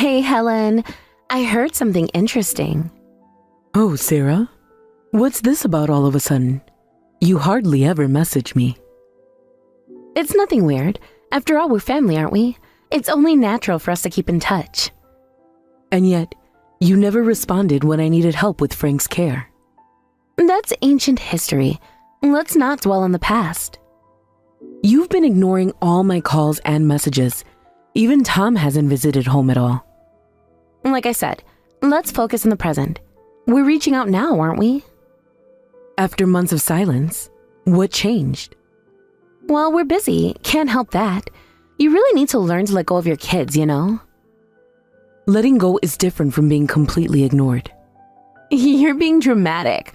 Hey, Helen. I heard something interesting. Oh, Sarah? What's this about all of a sudden? You hardly ever message me. It's nothing weird. After all, we're family, aren't we? It's only natural for us to keep in touch. And yet, you never responded when I needed help with Frank's care. That's ancient history. Let's not dwell on the past. You've been ignoring all my calls and messages. Even Tom hasn't visited home at all. Like I said, let's focus on the present. We're reaching out now, aren't we? After months of silence, what changed? Well, we're busy. Can't help that. You really need to learn to let go of your kids, you know? Letting go is different from being completely ignored. You're being dramatic.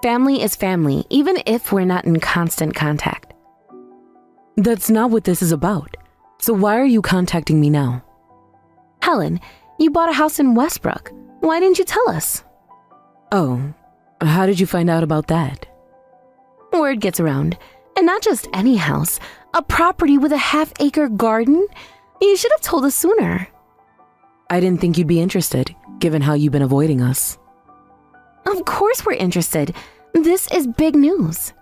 Family is family, even if we're not in constant contact. That's not what this is about. So why are you contacting me now? Helen, you bought a house in Westbrook. Why didn't you tell us? Oh, how did you find out about that? Word gets around. And not just any house, a property with a half-acre garden. You should have told us sooner. I didn't think you'd be interested, given how you've been avoiding us. Of course we're interested. This is big news.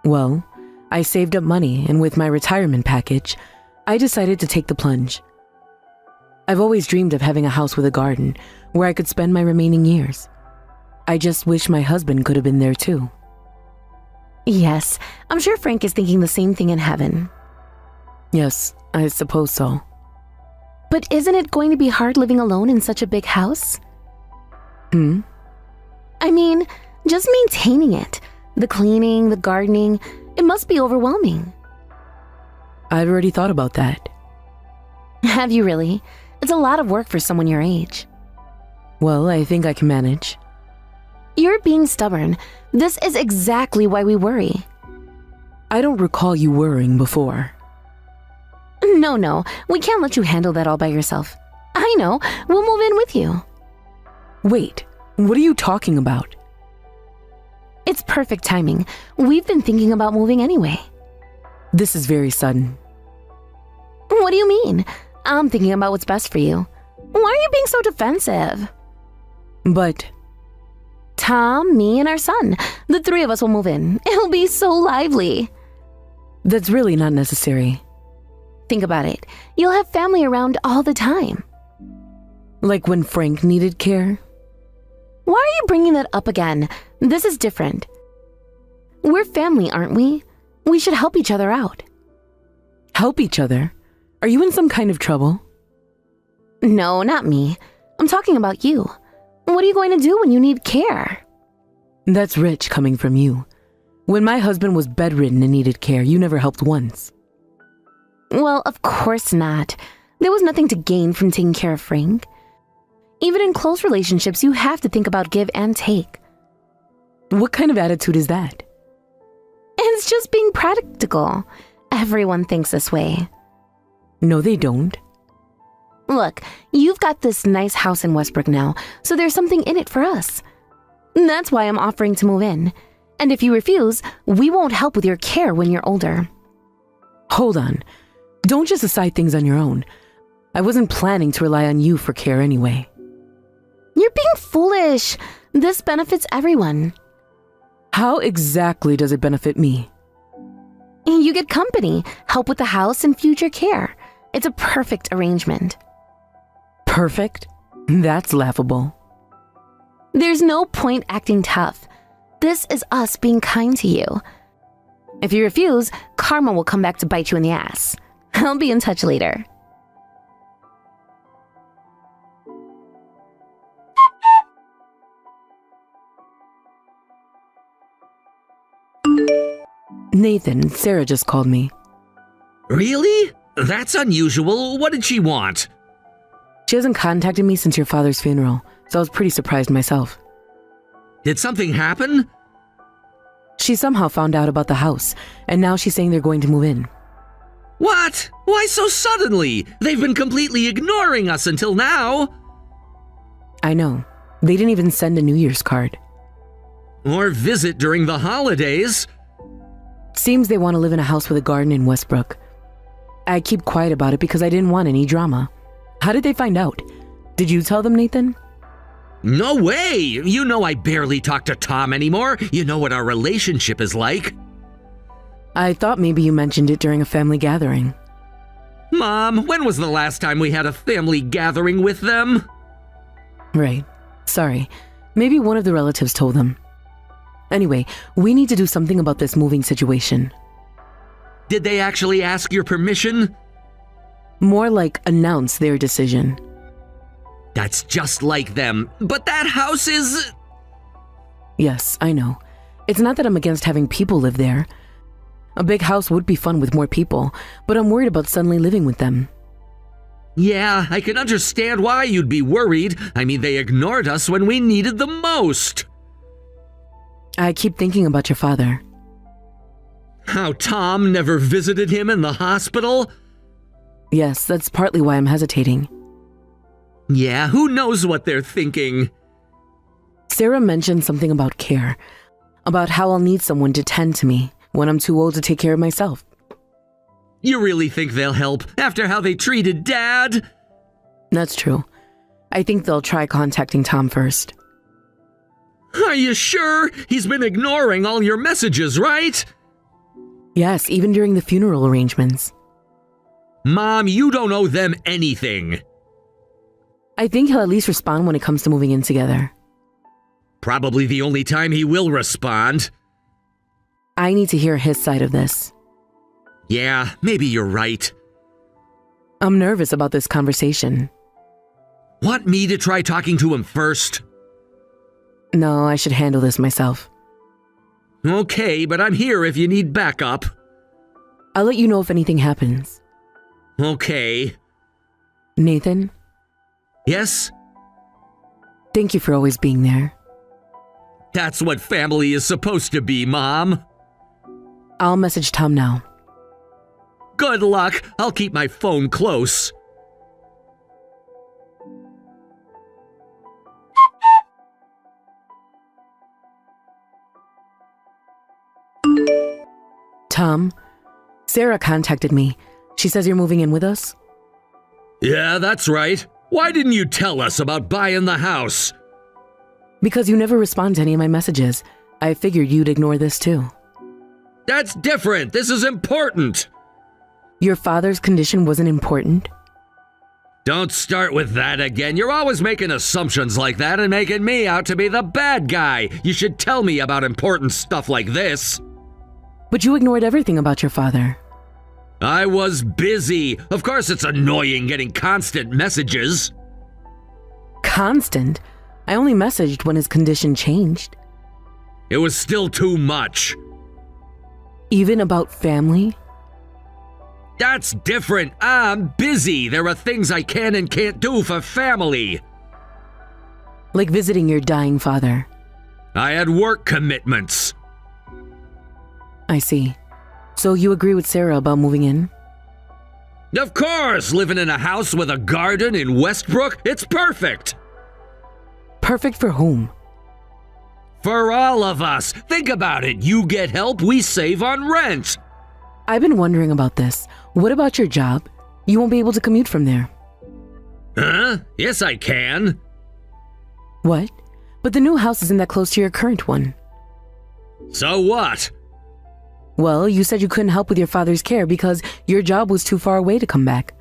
Well, I saved up money, and with my retirement package, I decided to take the plunge. I've always dreamed of having a house with a garden where I could spend my remaining years. I just wish my husband could have been there too. Yes, I'm sure Frank is thinking the same thing in heaven. Yes, I suppose so. But isn't it going to be hard living alone in such a big house? I mean, just maintaining it. The cleaning, the gardening, it must be overwhelming. I've already thought about that. Have you really? It's a lot of work for someone your age. Well, I think I can manage. You're being stubborn. This is exactly why we worry. I don't recall you worrying before. No, we can't let you handle that all by yourself. I know, we'll move in with you. Wait, what are you talking about? It's perfect timing. We've been thinking about moving anyway. This is very sudden. What do you mean? I'm thinking about what's best for you. Why are you being so defensive? But Tom, me, and our son. The three of us will move in. It'll be so lively. that's really not necessary. Think about it. You'll have family around all the time. Like when Frank needed care? Why are you bringing that up again? This is different. We're family, aren't we? We should help each other out. Help each other? Are you in some kind of trouble? No, not me. I'm talking about you. What are you going to do when you need care? That's rich coming from you. When my husband was bedridden and needed care, you never helped once. Well, of course not. There was nothing to gain from taking care of Frank. Even in close relationships, you have to think about give and take. What kind of attitude is that? It's just being practical. Everyone thinks this way. No, they don't. Look, you've got this nice house in Westbrook now, so there's something in it for us. That's why I'm offering to move in. And if you refuse, we won't help with your care when you're older. Hold on. Don't just decide things on your own. I wasn't planning to rely on you for care anyway. You're being foolish. This benefits everyone. How exactly does it benefit me? You get company, help with the house, and future care. It's a perfect arrangement. Perfect? That's laughable. There's no point acting tough. This is us being kind to you. If you refuse, karma will come back to bite you in the ass. I'll be in touch later. Nathan, Sarah just called me. Really? That's unusual. What did she want? She hasn't contacted me since your father's funeral, so I was pretty surprised myself. Did something happen? She somehow found out about the house, and now she's saying they're going to move in. What? Why so suddenly? They've been completely ignoring us until now. I know. They didn't even send a New Year's card. Or visit during the holidays. Seems they want to live in a house with a garden in Westbrook. I keep quiet about it because I didn't want any drama. How did they find out? Did you tell them, Nathan? No way! You know I barely talk to Tom anymore. You know what our relationship is like. I thought maybe you mentioned it during a family gathering. Mom, when was the last time we had a family gathering with them? Right. Sorry. Maybe one of the relatives told them. Anyway, we need to do something about this moving situation. Did they actually ask your permission? More like announce their decision. That's just like them. But that house is... Yes, I know. It's not that I'm against having people live there. A big house would be fun with more people, but I'm worried about suddenly living with them. Yeah, I can understand why you'd be worried. I mean, they ignored us when we needed them most. I keep thinking about your father. How Tom never visited him in the hospital? Yes, that's partly why I'm hesitating. Yeah, who knows what they're thinking? Sarah mentioned something about care, about how I'll need someone to tend to me when I'm too old to take care of myself. You really think they'll help after how they treated Dad? That's true. I think they'll try contacting Tom first. Are you sure? He's been ignoring all your messages, right? Yes, even during the funeral arrangements. Mom, you don't owe them anything. I think he'll at least respond when it comes to moving in together. Probably the only time he will respond. I need to hear his side of this. Yeah, maybe you're right. I'm nervous about this conversation. Want me to try talking to him first? No, I should handle this myself. Okay, but I'm here if you need backup. I'll let you know if anything happens. Okay. Nathan, Yes? thank you for always being there. That's what family is supposed to be, Mom. I'll message Tom now. Good luck. I'll keep my phone close. Tom, Sarah contacted me. She says you're moving in with us? Yeah, that's right. Why didn't you tell us about buying the house? Because you never respond to any of my messages. I figured you'd ignore this too. That's different. This is important. Your father's condition wasn't important? Don't start with that again. You're always making assumptions like that and making me out to be the bad guy. You should tell me about important stuff like this. But you ignored everything about your father. I was busy. Of course it's annoying getting constant messages. Constant? I only messaged when his condition changed. It was still too much. Even about family? That's different. I'm busy. There are things I can and can't do for family. Like visiting your dying father. I had work commitments. I see. So you agree with Sarah about moving in? Of course, living in a house with a garden in Westbrook, it's perfect. Perfect for whom? For all of us. Think about it. You get help, we save on rent. I've been wondering about this. What about your job? You won't be able to commute from there. Huh? Yes, I can. What? But the new house isn't that close to your current one. So what? Well, you said you couldn't help with your father's care because your job was too far away to come back.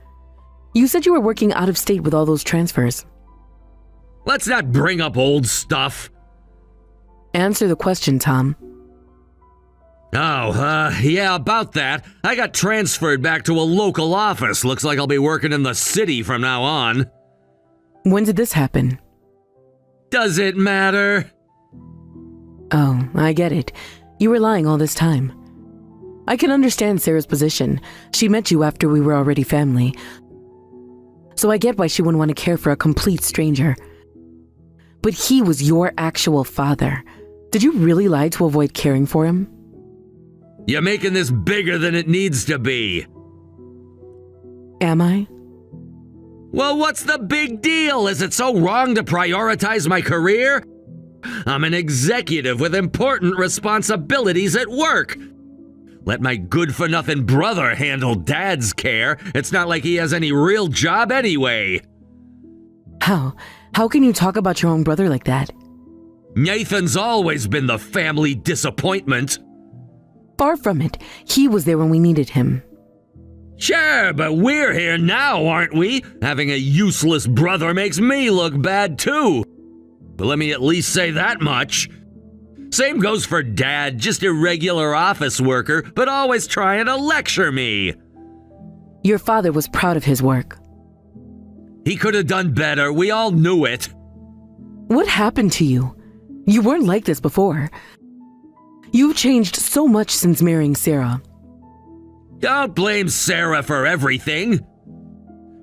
You said you were working out of state with all those transfers. Let's not bring up old stuff. Answer the question, Tom. Yeah, about that. I got transferred back to a local office. Looks like I'll be working in the city from now on. When did this happen? Does it matter? Oh, I get it. You were lying all this time. I can understand Sarah's position. She met you after we were already family. So I get why she wouldn't want to care for a complete stranger. But he was your actual father. Did you really lie to avoid caring for him? You're making this bigger than it needs to be. Am I? Well, what's the big deal? Is it so wrong to prioritize my career? I'm an executive with important responsibilities at work. Let my good-for-nothing brother handle Dad's care. It's not like he has any real job anyway. How? How can you talk about your own brother like that? Nathan's always been the family disappointment. Far from it. He was there when we needed him. Sure, but we're here now, aren't we? Having a useless brother makes me look bad too. But let me at least say that much. Same goes for Dad, just a regular office worker, but always trying to lecture me. Your father was proud of his work. He could have done better, we all knew it. What happened to you? You weren't like this before. You've changed so much since marrying Sarah. Don't blame Sarah for everything.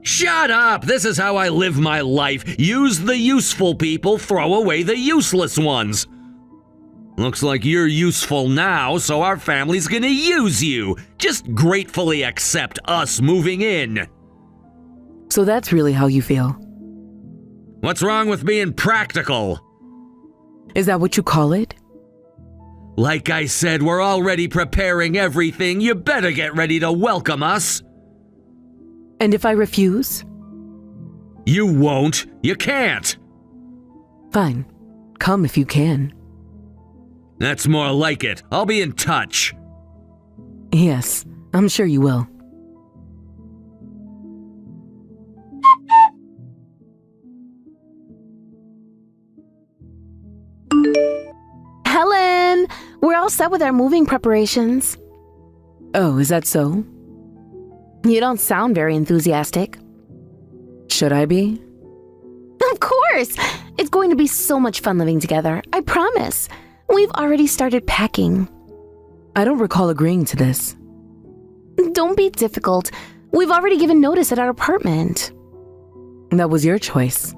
Shut up! This is how I live my life. Use the useful people, throw away the useless ones. Looks like you're useful now, so our family's gonna use you. Just gratefully accept us moving in. So that's really how you feel. What's wrong with being practical? Is that what you call it? Like I said, we're already preparing everything. You better get ready to welcome us. And if I refuse? You won't. You can't. Fine. Come if you can. That's more like it. I'll be in touch. Yes, I'm sure you will. Helen, we're all set with our moving preparations. Oh, is that so? You don't sound very enthusiastic. Should I be? Of course! It's going to be so much fun living together, I promise. We've already started packing. I don't recall agreeing to this. Don't be difficult. We've already given notice at our apartment. That was your choice.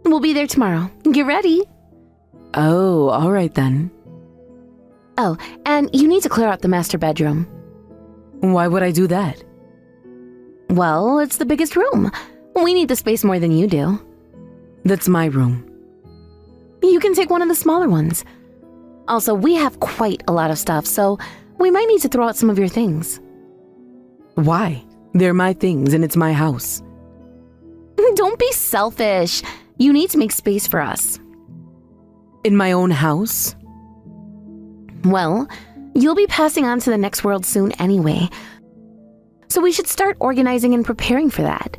We'll be there tomorrow. Get ready. Oh, all right then. Oh, and you need to clear out the master bedroom. Why would I do that? Well, it's the biggest room. We need the space more than you do. That's my room. You can take one of the smaller ones. Also, we have quite a lot of stuff, so we might need to throw out some of your things. Why? They're my things and it's my house. Don't be selfish. You need to make space for us. In my own house? Well, you'll be passing on to the next world soon anyway. So we should start organizing and preparing for that.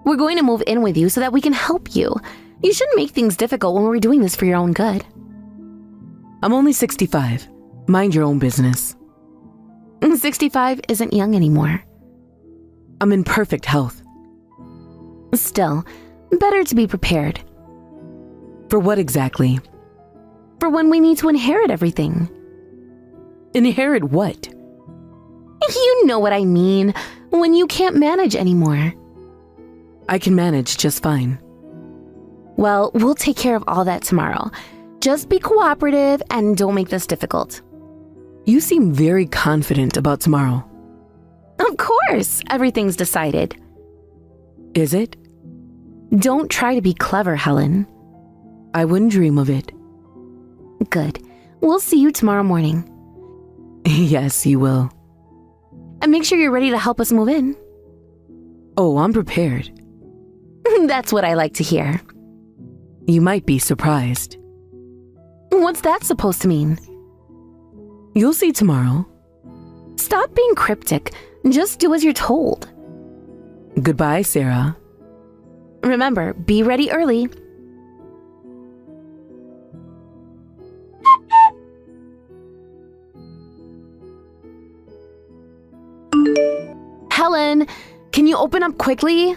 We're going to move in with you so that we can help you. You shouldn't make things difficult when we're doing this for your own good. I'm only 65. Mind your own business. 65 isn't young anymore. I'm in perfect health. Still, better to be prepared. For what exactly? For when we need to inherit everything. Inherit what? You know what I mean. When you can't manage anymore. I can manage just fine. Well, we'll take care of all that tomorrow. Just be cooperative and don't make this difficult. You seem very confident about tomorrow. Of course, everything's decided. Is it? Don't try to be clever, Helen. I wouldn't dream of it. Good. We'll see you tomorrow morning. Yes, you will. And make sure you're ready to help us move in. Oh, I'm prepared. That's what I like to hear. You might be surprised. What's that supposed to mean? You'll see tomorrow. Stop being cryptic. Just do as you're told. Goodbye, Sarah. Remember, be ready early. Helen, can you open up quickly?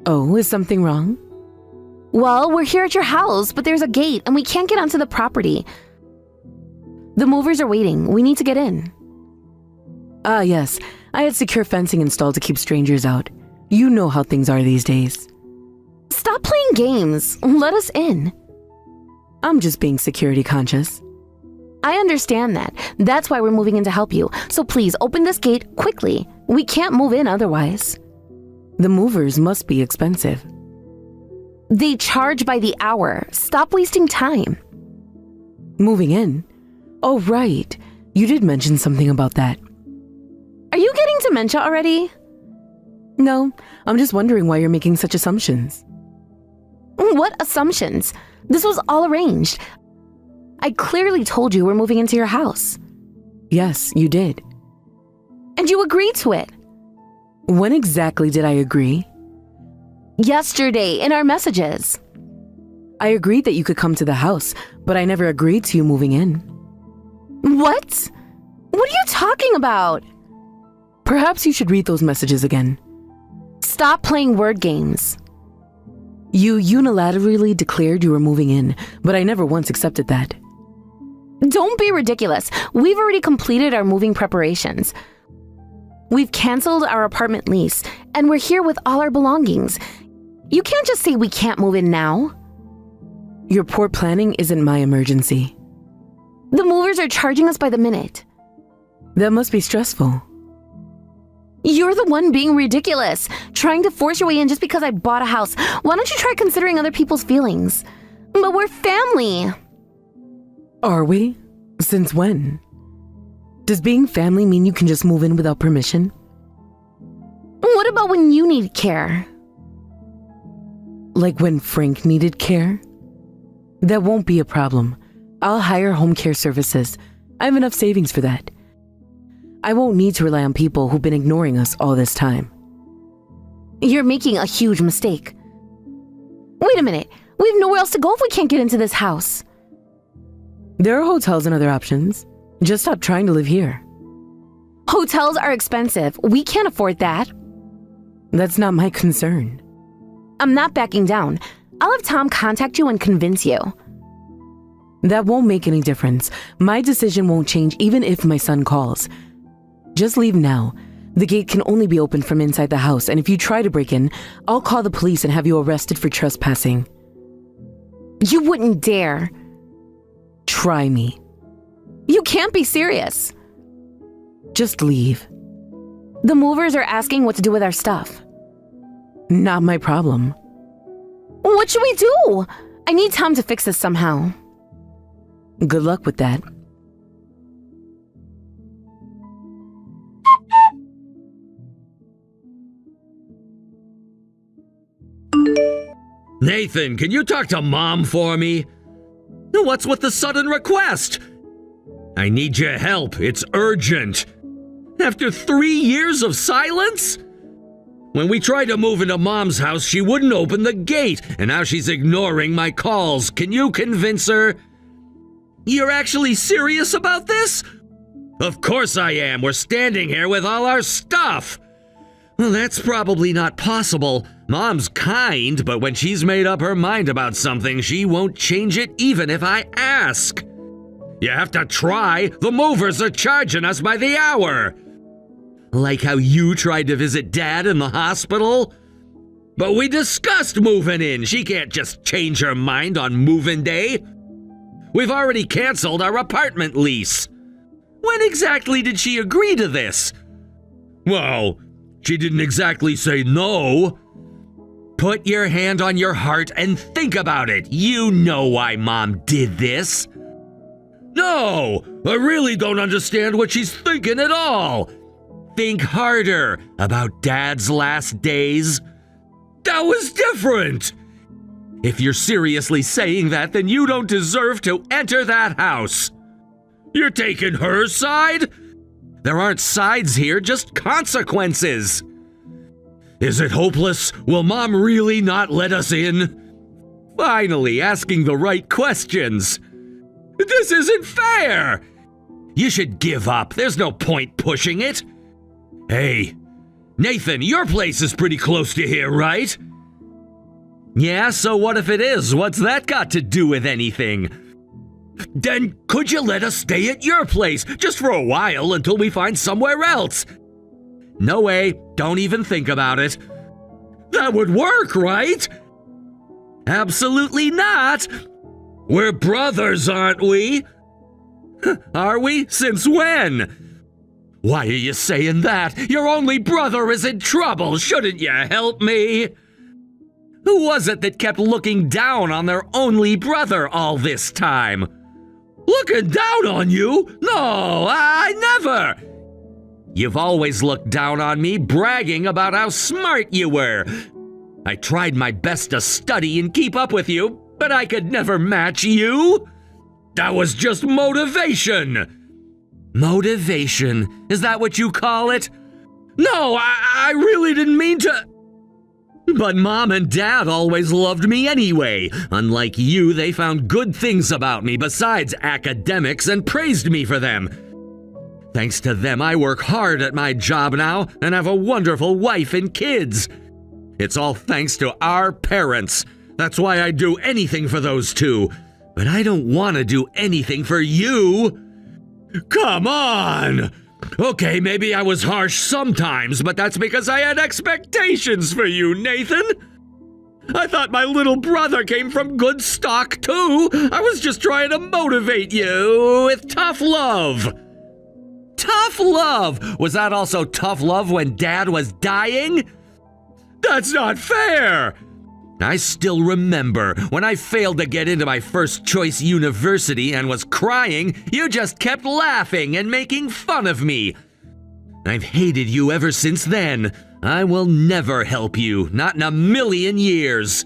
Oh, is something wrong? Well, we're here at your house, but there's a gate and we can't get onto the property. The movers are waiting. We need to get in. Ah, yes. I had secure fencing installed to keep strangers out. You know how things are these days. Stop playing games. Let us in. I'm just being security conscious. I understand that. That's why we're moving in to help you. So please open this gate quickly. We can't move in otherwise. The movers must be expensive. They charge by the hour. Stop wasting time. Moving in? Oh, right. You did mention something about that. Are you getting dementia already? No, I'm just wondering why you're making such assumptions. What assumptions? This was all arranged. I clearly told you we're moving into your house. Yes, you did. And you agreed to it. When exactly did I agree? Yesterday, in our messages. I agreed that you could come to the house, but I never agreed to you moving in. What? What are you talking about? Perhaps you should read those messages again. Stop playing word games. You unilaterally declared you were moving in, but I never once accepted that. Don't be ridiculous. We've already completed our moving preparations. We've canceled our apartment lease, and we're here with all our belongings. You can't just say we can't move in now. Your poor planning isn't my emergency. The movers are charging us by the minute. That must be stressful. You're the one being ridiculous, trying to force your way in just because I bought a house. Why don't you try considering other people's feelings? But we're family. Are we? Since when? Does being family mean you can just move in without permission? What about when you need care? Like when Frank needed care? That won't be a problem. I'll hire home care services. I have enough savings for that. I won't need to rely on people who've been ignoring us all this time. You're making a huge mistake. Wait a minute. We have nowhere else to go if we can't get into this house. There are hotels and other options. Just stop trying to live here. Hotels are expensive. We can't afford that. That's not my concern. I'm not backing down. I'll have Tom contact you and convince you. That won't make any difference. My decision won't change even if my son calls. Just leave now. The gate can only be opened from inside the house, and if you try to break in, I'll call the police and have you arrested for trespassing. You wouldn't dare. Try me. You can't be serious. Just leave. The movers are asking what to do with our stuff. Not my problem. What should we do? I need Tom to fix this somehow. Good luck with that. Nathan, can you talk to Mom for me? What's with the sudden request? I need your help. It's urgent. After 3 years of silence? When we tried to move into Mom's house, she wouldn't open the gate, and now she's ignoring my calls. Can you convince her? You're actually serious about this? Of course I am. We're standing here with all our stuff. Well, that's probably not possible. Mom's kind, but when she's made up her mind about something, she won't change it even if I ask. You have to try. The movers are charging us by the hour. Like how you tried to visit Dad in the hospital? But we discussed moving in. She can't just change her mind on move-in day. We've already canceled our apartment lease. When exactly did she agree to this? Well, she didn't exactly say no. Put your hand on your heart and think about it. You know why Mom did this. No, I really don't understand what she's thinking at all. Think harder about Dad's last days. That was different. If you're seriously saying that, then you don't deserve to enter that house. You're taking her side? There aren't sides here, just consequences. Is it hopeless? Will Mom really not let us in? Finally asking the right questions. This isn't fair. You should give up. There's no point pushing it. Hey, Nathan, your place is pretty close to here, right? Yeah, so what if it is? What's that got to do with anything? Then could you let us stay at your place just for a while until we find somewhere else? No way, don't even think about it. That would work, right? Absolutely not. We're brothers, aren't we? Are we? Since when? Why are you saying that? Your only brother is in trouble. Shouldn't you help me? Who was it that kept looking down on their only brother all this time? Looking down on you? No, I never! You've always looked down on me, bragging about how smart you were. I tried my best to study and keep up with you, but I could never match you. That was just motivation. Motivation? Is that what you call it? No, I really didn't mean to. But Mom and Dad always loved me anyway. Unlike you, they found good things about me besides academics and praised me for them. Thanks to them, I work hard at my job now and have a wonderful wife and kids. It's all thanks to our parents. That's why I'd do anything for those two. But I don't want to do anything for you. Come on! Okay, maybe I was harsh sometimes, but that's because I had expectations for you, Nathan. I thought my little brother came from good stock, too. I was just trying to motivate you with tough love. Tough love? Was that also tough love when Dad was dying? That's not fair! I still remember when I failed to get into my first choice university and was crying, you just kept laughing and making fun of me. I've hated you ever since then. I will never help you, not in a million years.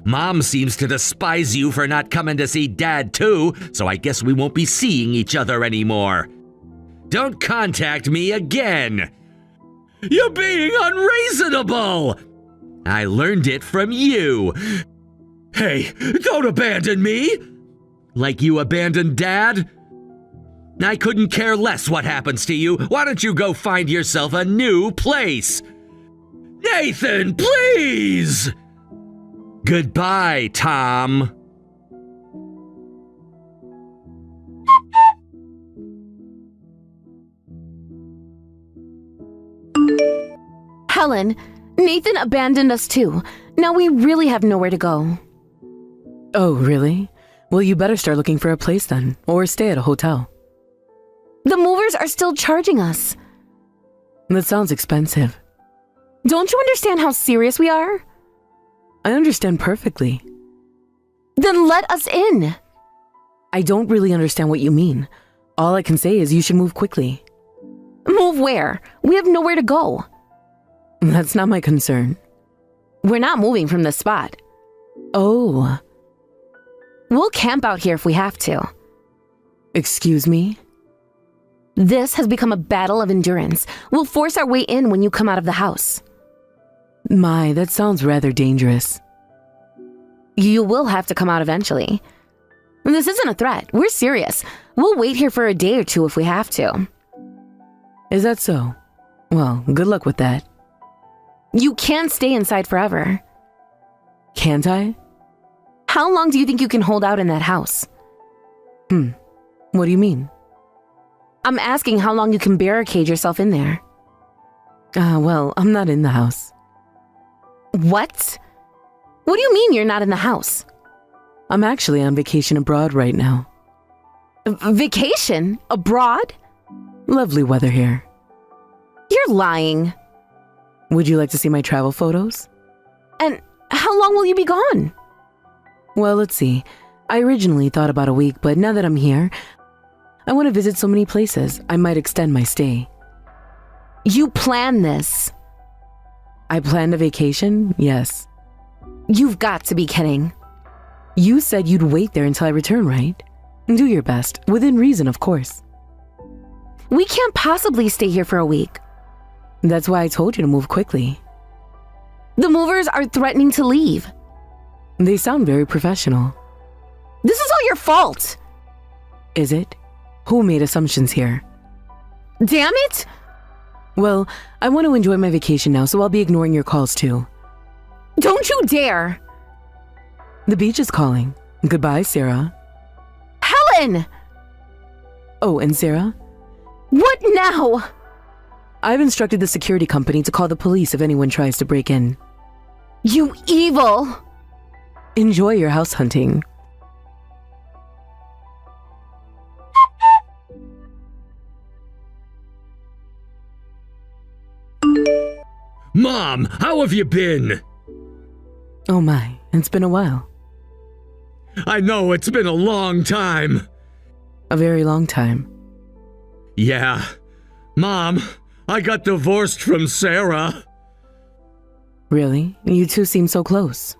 Mom seems to despise you for not coming to see Dad too, so I guess we won't be seeing each other anymore. Don't contact me again. You're being unreasonable! I learned it from you. Hey, don't abandon me! Like you abandoned Dad? I couldn't care less what happens to you. Why don't you go find yourself a new place? Nathan, please! Goodbye, Tom. Helen, Nathan abandoned us too. Now we really have nowhere to go. Oh, really? Well, you better start looking for a place then, or stay at a hotel. The movers are still charging us. That sounds expensive. Don't you understand how serious we are? I understand perfectly. Then let us in. I don't really understand what you mean. All I can say is you should move quickly. Move where? We have nowhere to go. That's not my concern. We're not moving from this spot. Oh. We'll camp out here if we have to. Excuse me? This has become a battle of endurance. We'll force our way in when you come out of the house. My, that sounds rather dangerous. You will have to come out eventually. This isn't a threat. We're serious. We'll wait here for a day or two if we have to. Is that so? Well, good luck with that. You can't stay inside forever. Can't I? How long do you think you can hold out in that house? What do you mean? I'm asking how long you can barricade yourself in there. Well, I'm not in the house. What? What do you mean you're not in the house? I'm actually on vacation abroad right now. Vacation? Abroad? Lovely weather here. You're lying. Would you like to see my travel photos? And how long will you be gone? Well, let's see. I originally thought about a week, but now that I'm here, I want to visit so many places, I might extend my stay. You planned this. I planned a vacation? Yes. You've got to be kidding. You said you'd wait there until I return, right? Do your best, within reason, of course. We can't possibly stay here for a week. That's why I told you to move quickly. The movers are threatening to leave. They sound very professional. This is all your fault. Is it? Who made assumptions here? Damn it! Well, I want to enjoy my vacation now, so I'll be ignoring your calls too. Don't you dare! The beach is calling. Goodbye, Sarah. Helen! Oh, and Sarah? What now? I've instructed the security company to call the police if anyone tries to break in. You evil! Enjoy your house hunting. Mom, how have you been? Oh my, it's been a while. I know it's been a long time. A very long time. Yeah. Mom, I got divorced from Sarah. Really? You two seem so close.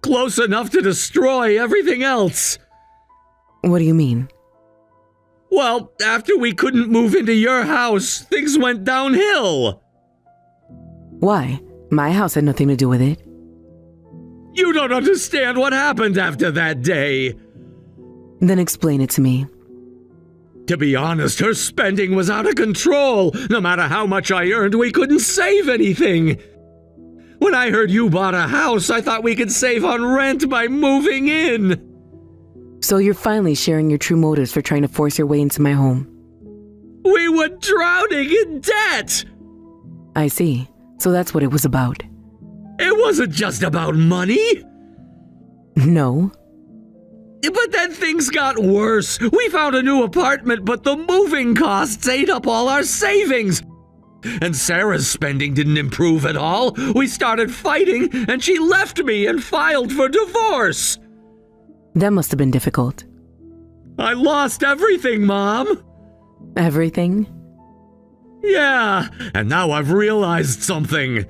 Close enough to destroy everything else. What do you mean? Well, after we couldn't move into your house, things went downhill. Why? My house had nothing to do with it. You don't understand what happened after that day. Then explain it to me. To be honest, her spending was out of control. No matter how much I earned, we couldn't save anything. When I heard you bought a house, I thought we could save on rent by moving in. So you're finally sharing your true motives for trying to force your way into my home. We were drowning in debt. I see. So that's what it was about. It wasn't just about money. No. But then things got worse. We found a new apartment, but the moving costs ate up all our savings. And Sarah's spending didn't improve at all. We started fighting, and she left me and filed for divorce. That must have been difficult. I lost everything, Mom. Everything? Yeah, and now I've realized something.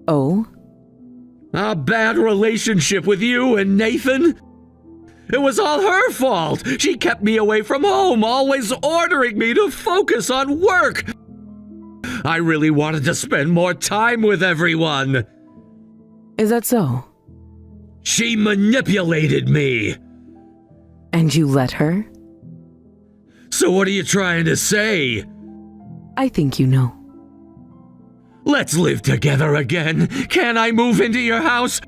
Oh? A bad relationship with you and Nathan. It was all her fault. She kept me away from home, always ordering me to focus on work. I really wanted to spend more time with everyone. Is that so? She manipulated me. And you let her? So what are you trying to say? I think you know. Let's live together again. Can I move into your house?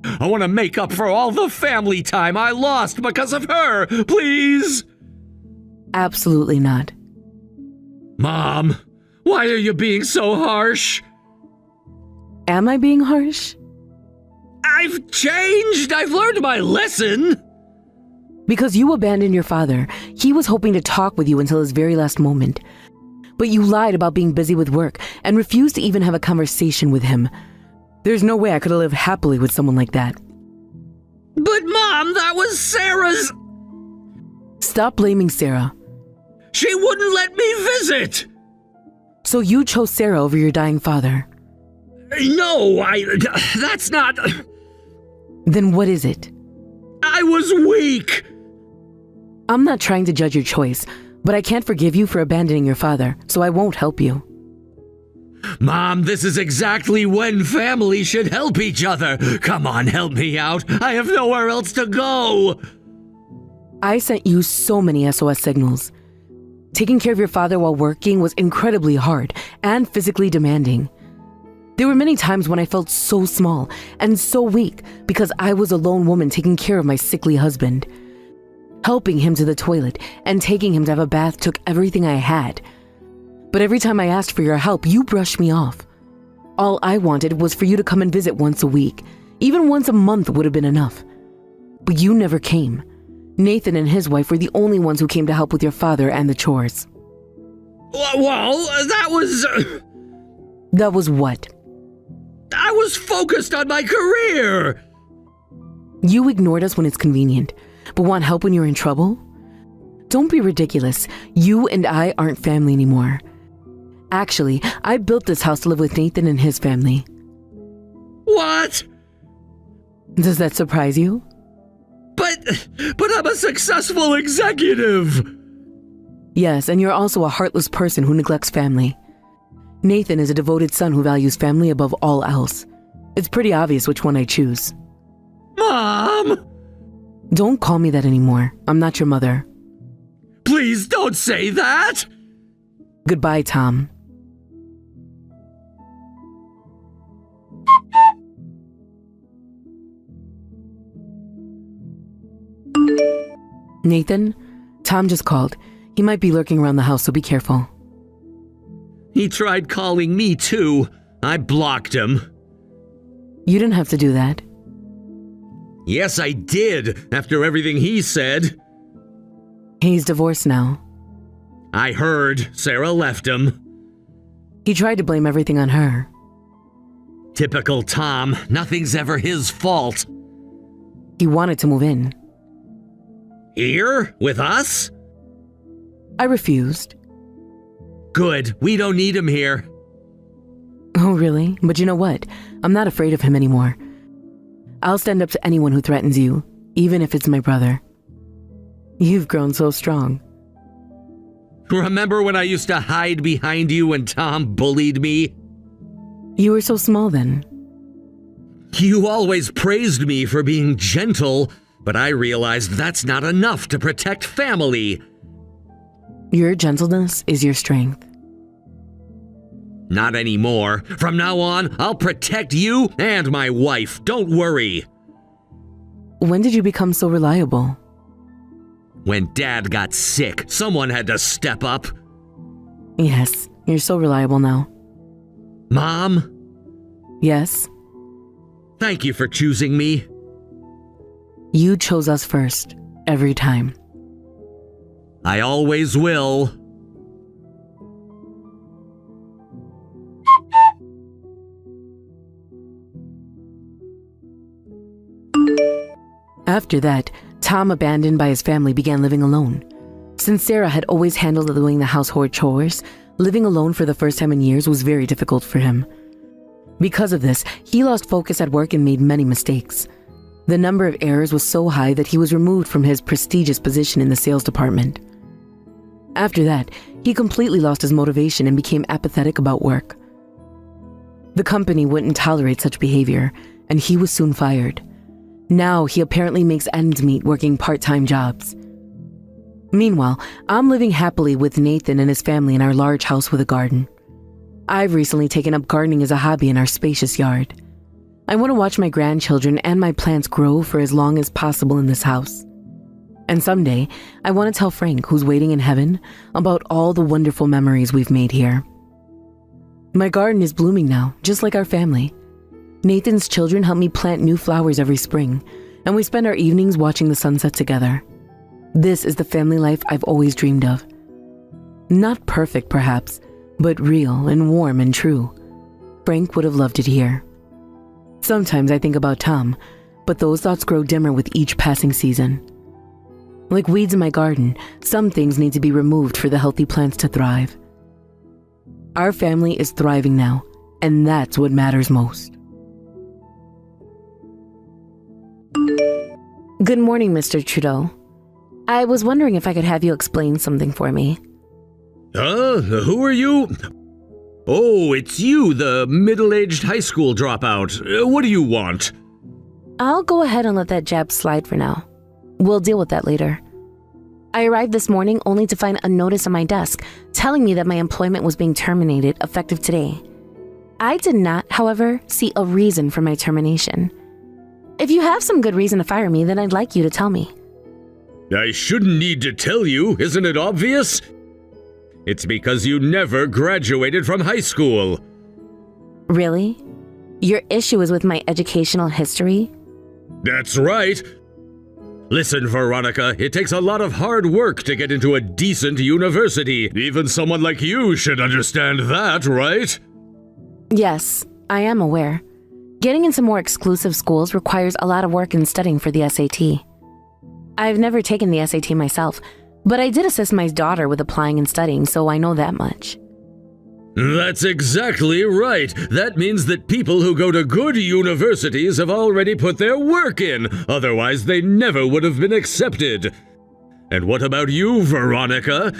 I want to make up for all the family time I lost because of her, please. Absolutely not. Mom, why are you being so harsh? Am I being harsh? I've changed. I've learned my lesson. Because you abandoned your father. He was hoping to talk with you until his very last moment. But you lied about being busy with work and refused to even have a conversation with him. There's no way I could have lived happily with someone like that. But Mom, that was Sarah's. Stop blaming Sarah. She wouldn't let me visit. So you chose Sarah over your dying father. No, that's not. Then what is it? I was weak. I'm not trying to judge your choice, but I can't forgive you for abandoning your father, so I won't help you. Mom, this is exactly when families should help each other. Come on, help me out. I have nowhere else to go. I sent you so many SOS signals. Taking care of your father while working was incredibly hard and physically demanding. There were many times when I felt so small and so weak because I was a lone woman taking care of my sickly husband. Helping him to the toilet and taking him to have a bath took everything I had. But every time I asked for your help, you brushed me off. All I wanted was for you to come and visit once a week. Even once a month would have been enough. But you never came. Nathan and his wife were the only ones who came to help with your father and the chores. Well, that was... That was what? I was focused on my career. You ignored us when it's convenient, but want help when you're in trouble? Don't be ridiculous. You and I aren't family anymore. Actually, I built this house to live with Nathan and his family. What? Does that surprise you? But I'm a successful executive. Yes, and you're also a heartless person who neglects family. Nathan is a devoted son who values family above all else. It's pretty obvious which one I choose. Mom! Don't call me that anymore. I'm not your mother. Please don't say that! Goodbye, Tom. Nathan, Tom just called. He might be lurking around the house, so be careful. He tried calling me too. I blocked him. You didn't have to do that. Yes, I did, after everything he said. He's divorced now. I heard Sarah left him. He tried to blame everything on her. Typical Tom. Nothing's ever his fault. He wanted to move in. Here? With us? I refused. Good. We don't need him here. Oh, really? But you know what? I'm not afraid of him anymore. I'll stand up to anyone who threatens you, even if it's my brother. You've grown so strong. Remember when I used to hide behind you when Tom bullied me? You were so small then. You always praised me for being gentle, but I realized that's not enough to protect family. Your gentleness is your strength. Not anymore. From now on, I'll protect you and my wife. Don't worry. When did you become so reliable? When Dad got sick, someone had to step up. Yes, you're so reliable now. Mom, Yes, thank you for choosing me. you chose us first, every time. I always will. After that, Tom, abandoned by his family, began living alone. Since Sarah had always handled doing the household chores, living alone for the first time in years was very difficult for him. Because of this, he lost focus at work and made many mistakes. The number of errors was so high that he was removed from his prestigious position in the sales department. After that, he completely lost his motivation and became apathetic about work. The company wouldn't tolerate such behavior, and he was soon fired. Now he apparently makes ends meet working part-time jobs. Meanwhile, I'm living happily with Nathan and his family in our large house with a garden. I've recently taken up gardening as a hobby in our spacious yard. I want to watch my grandchildren and my plants grow for as long as possible in this house. And someday, I want to tell Frank, who's waiting in heaven, about all the wonderful memories we've made here. My garden is blooming now, just like our family. Nathan's children help me plant new flowers every spring, and we spend our evenings watching the sunset together. This is the family life I've always dreamed of. Not perfect, perhaps, but real and warm and true. Frank would have loved it here. Sometimes I think about Tom, but those thoughts grow dimmer with each passing season. Like weeds in my garden, some things need to be removed for the healthy plants to thrive. Our family is thriving now, and that's what matters most. Good morning, Mr. Trudeau. I was wondering if I could have you explain something for me. Who are you? Oh, it's you, the middle-aged high school dropout. What do you want? I'll go ahead and let that jab slide for now. We'll deal with that later. I arrived this morning only to find a notice on my desk telling me that my employment was being terminated effective today. I did not, however, see a reason for my termination. If you have some good reason to fire me, then I'd like you to tell me. I shouldn't need to tell you, isn't it obvious? It's because you never graduated from high school. Really? Your issue is with my educational history? That's right. Listen, Veronica, it takes a lot of hard work to get into a decent university. Even someone like you should understand that, right? Yes, I am aware. Getting into more exclusive schools requires a lot of work and studying for the SAT. I've never taken the SAT myself, but I did assist my daughter with applying and studying, so I know that much. That's exactly right. That means that people who go to good universities have already put their work in. Otherwise, they never would have been accepted. And what about you, Veronica?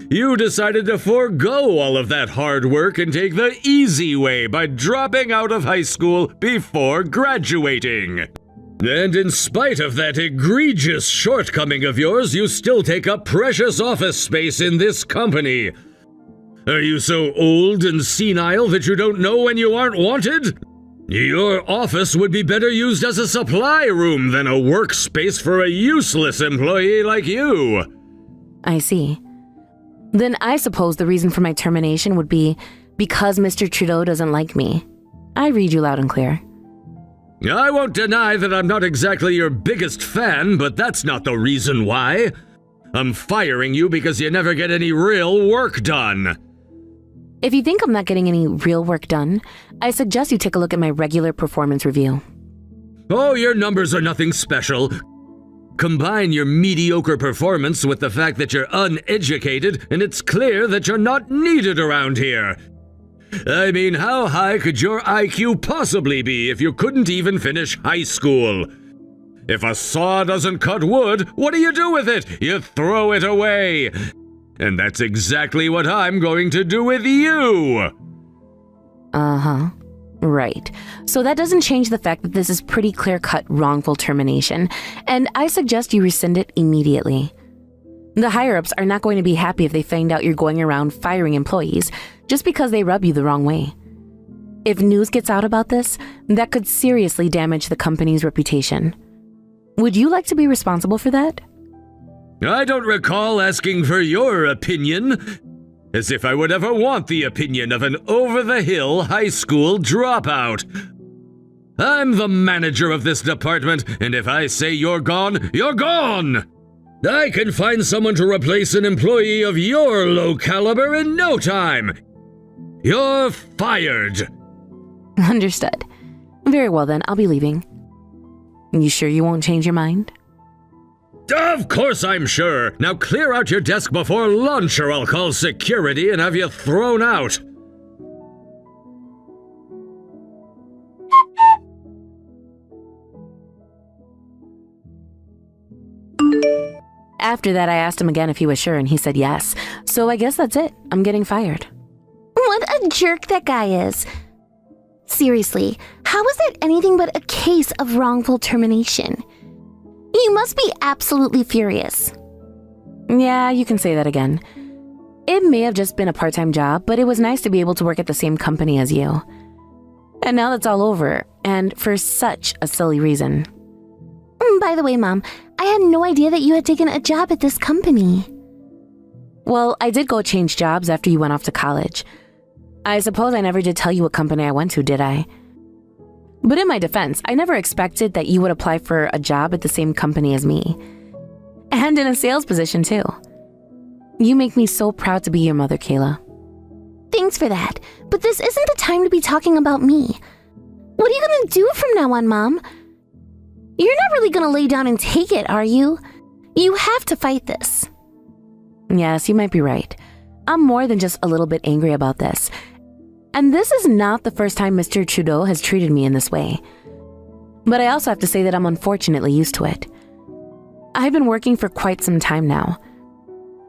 You decided to forego all of that hard work and take the easy way by dropping out of high school before graduating. And in spite of that egregious shortcoming of yours, you still take up precious office space in this company. Are you so old and senile that you don't know when you aren't wanted? Your office would be better used as a supply room than a workspace for a useless employee like you. I see. Then I suppose the reason for my termination would be because Mr. Trudeau doesn't like me. I read you loud and clear. I won't deny that I'm not exactly your biggest fan, but that's not the reason why. I'm firing you because you never get any real work done. If you think I'm not getting any real work done, I suggest you take a look at my regular performance review. Oh, your numbers are nothing special. Combine your mediocre performance with the fact that you're uneducated, and it's clear that you're not needed around here. I mean, how high could your IQ possibly be if you couldn't even finish high school? If a saw doesn't cut wood, what do you do with it? You throw it away. And that's exactly what I'm going to do with you. Uh-huh. Right. So that doesn't change the fact that this is pretty clear-cut wrongful termination, and I suggest you rescind it immediately. The higher-ups are not going to be happy if they find out you're going around firing employees just because they rub you the wrong way. If news gets out about this, that could seriously damage the company's reputation. Would you like to be responsible for that? I don't recall asking for your opinion. As if I would ever want the opinion of an over-the-hill high school dropout. I'm the manager of this department, and if I say you're gone, you're gone! I can find someone to replace an employee of your low caliber in no time. You're fired. Understood. Very well then, I'll be leaving. You sure you won't change your mind? Of course I'm sure. Now clear out your desk before lunch or I'll call security and have you thrown out. After that, I asked him again if he was sure, and he said yes. So I guess that's it. I'm getting fired. What a jerk that guy is. Seriously, how is that anything but a case of wrongful termination? You must be absolutely furious. Yeah, you can say that again. It may have just been a part-time job, but it was nice to be able to work at the same company as you. And now that's all over, and for such a silly reason. By the way, Mom, I had no idea that you had taken a job at this company. Well, I did go change jobs after you went off to college. I suppose I never did tell you what company I went to, did I? But in my defense, I never expected that you would apply for a job at the same company as me. And in a sales position, too. You make me so proud to be your mother, Kayla. Thanks for that, but this isn't the time to be talking about me. What are you gonna do from now on, Mom? You're not really gonna lay down and take it, are you? You have to fight this. Yes, you might be right. I'm more than just a little bit angry about this. And this is not the first time Mr. Trudeau has treated me in this way. But I also have to say that I'm unfortunately used to it. I've been working for quite some time now.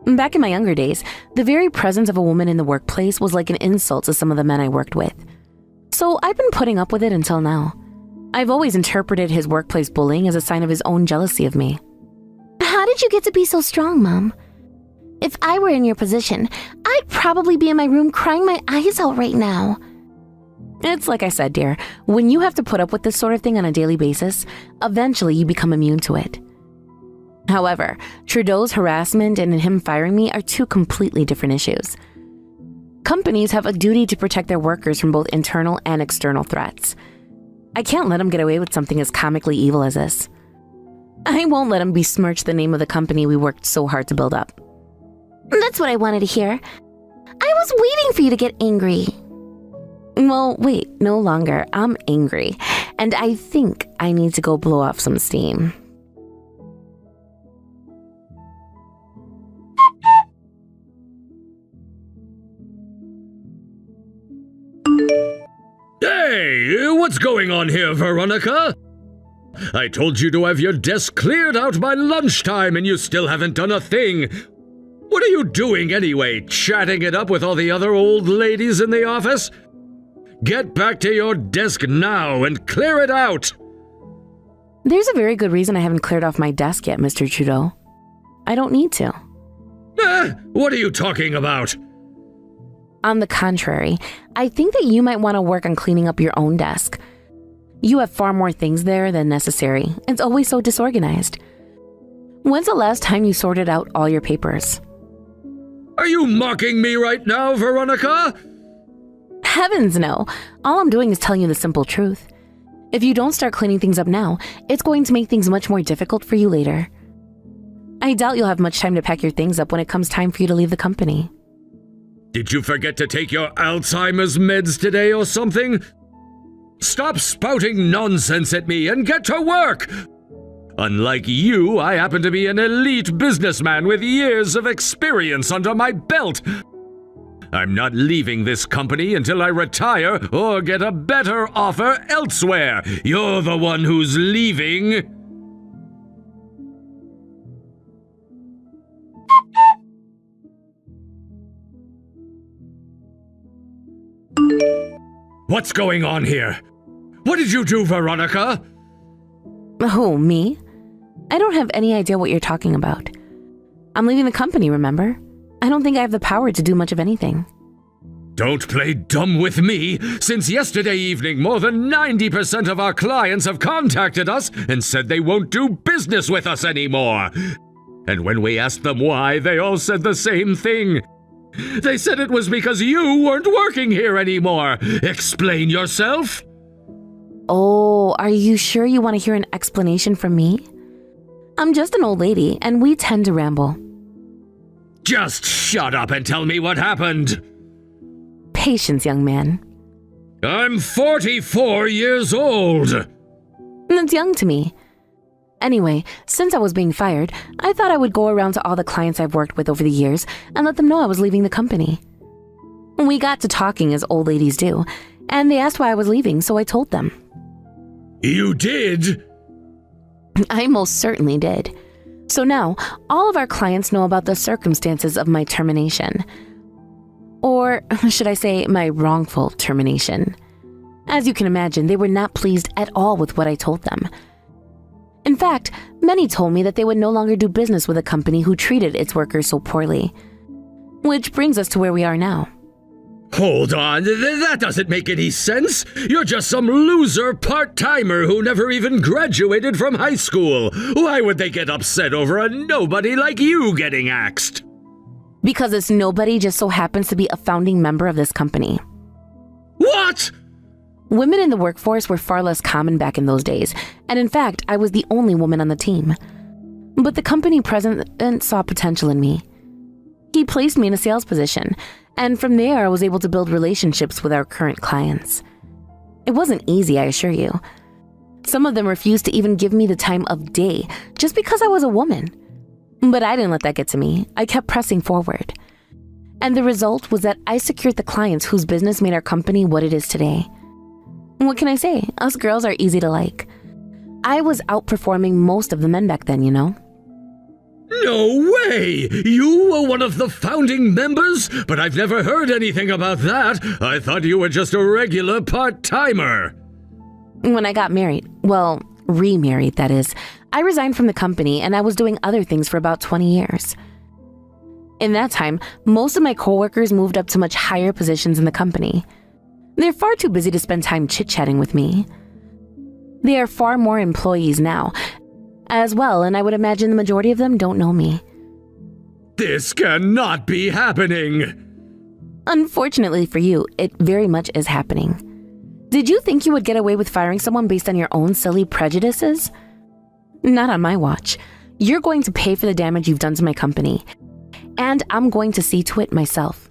Back in my younger days, the very presence of a woman in the workplace was like an insult to some of the men I worked with. So I've been putting up with it until now. I've always interpreted his workplace bullying as a sign of his own jealousy of me. How did you get to be so strong, Mom? If I were in your position, I'd probably be in my room crying my eyes out right now. It's like I said, dear, when you have to put up with this sort of thing on a daily basis, eventually you become immune to it. However, Trudeau's harassment and him firing me are two completely different issues. Companies have a duty to protect their workers from both internal and external threats. I can't let him get away with something as comically evil as this. I won't let him besmirch the name of the company we worked so hard to build up. That's what I wanted to hear. I was waiting for you to get angry. Well, wait, no longer. I'm angry, and I think I need to go blow off some steam. Hey, what's going on here, Veronica? I told you to have your desk cleared out by lunchtime and you still haven't done a thing. What are you doing anyway, chatting it up with all the other old ladies in the office? Get back to your desk now and clear it out! There's a very good reason I haven't cleared off my desk yet, Mr. Trudeau. I don't need to. What are you talking about? On the contrary, I think that you might want to work on cleaning up your own desk. You have far more things there than necessary. It's always so disorganized. When's the last time you sorted out all your papers? Are you mocking me right now, Veronica? Heavens no. All I'm doing is telling you the simple truth. If you don't start cleaning things up now, it's going to make things much more difficult for you later. I doubt you'll have much time to pack your things up when it comes time for you to leave the company. Did you forget to take your Alzheimer's meds today or something? Stop spouting nonsense at me and get to work! Unlike you, I happen to be an elite businessman with years of experience under my belt. I'm not leaving this company until I retire or get a better offer elsewhere. You're the one who's leaving. What's going on here? What did you do, Veronica? Oh, me? I don't have any idea what you're talking about. I'm leaving the company, remember? I don't think I have the power to do much of anything. Don't play dumb with me. Since yesterday evening, more than 90% of our clients have contacted us and said they won't do business with us anymore. And when we asked them why, they all said the same thing. They said it was because you weren't working here anymore. Explain yourself. Oh, are you sure you want to hear an explanation from me? I'm just an old lady, and we tend to ramble. Just shut up and tell me what happened. Patience, young man. I'm 44 years old. That's young to me. Anyway, since I was being fired, I thought I would go around to all the clients I've worked with over the years and let them know I was leaving the company. We got to talking as old ladies do, and they asked why I was leaving, so I told them. You did? I most certainly did. So now, all of our clients know about the circumstances of my termination. Or should I say, my wrongful termination. As you can imagine, they were not pleased at all with what I told them. In fact, many told me that they would no longer do business with a company who treated its workers so poorly. Which brings us to where we are now. Hold on, that doesn't make any sense. You're just some loser part-timer who never even graduated from high school. Why would they get upset over a nobody like you getting axed? Because this nobody just so happens to be a founding member of this company. What? Women in the workforce were far less common back in those days, and in fact, I was the only woman on the team. But the company president saw potential in me. He placed me in a sales position, and from there I was able to build relationships with our current clients. It wasn't easy, I assure you. Some of them refused to even give me the time of day just because I was a woman. But I didn't let that get to me. I kept pressing forward. And the result was that I secured the clients whose business made our company what it is today. What can I say? Us girls are easy to like. I was outperforming most of the men back then, you know? No way! You were one of the founding members? But I've never heard anything about that. I thought you were just a regular part-timer. When I got married, well, remarried, that is, I resigned from the company and I was doing other things for about 20 years. In that time, most of my coworkers moved up to much higher positions in the company. They're far too busy to spend time chit-chatting with me. There are far more employees now, as well, and I would imagine the majority of them don't know me. This cannot be happening. Unfortunately for you, it very much is happening. Did you think you would get away with firing someone based on your own silly prejudices? Not on my watch. You're going to pay for the damage you've done to my company, and I'm going to see to it myself.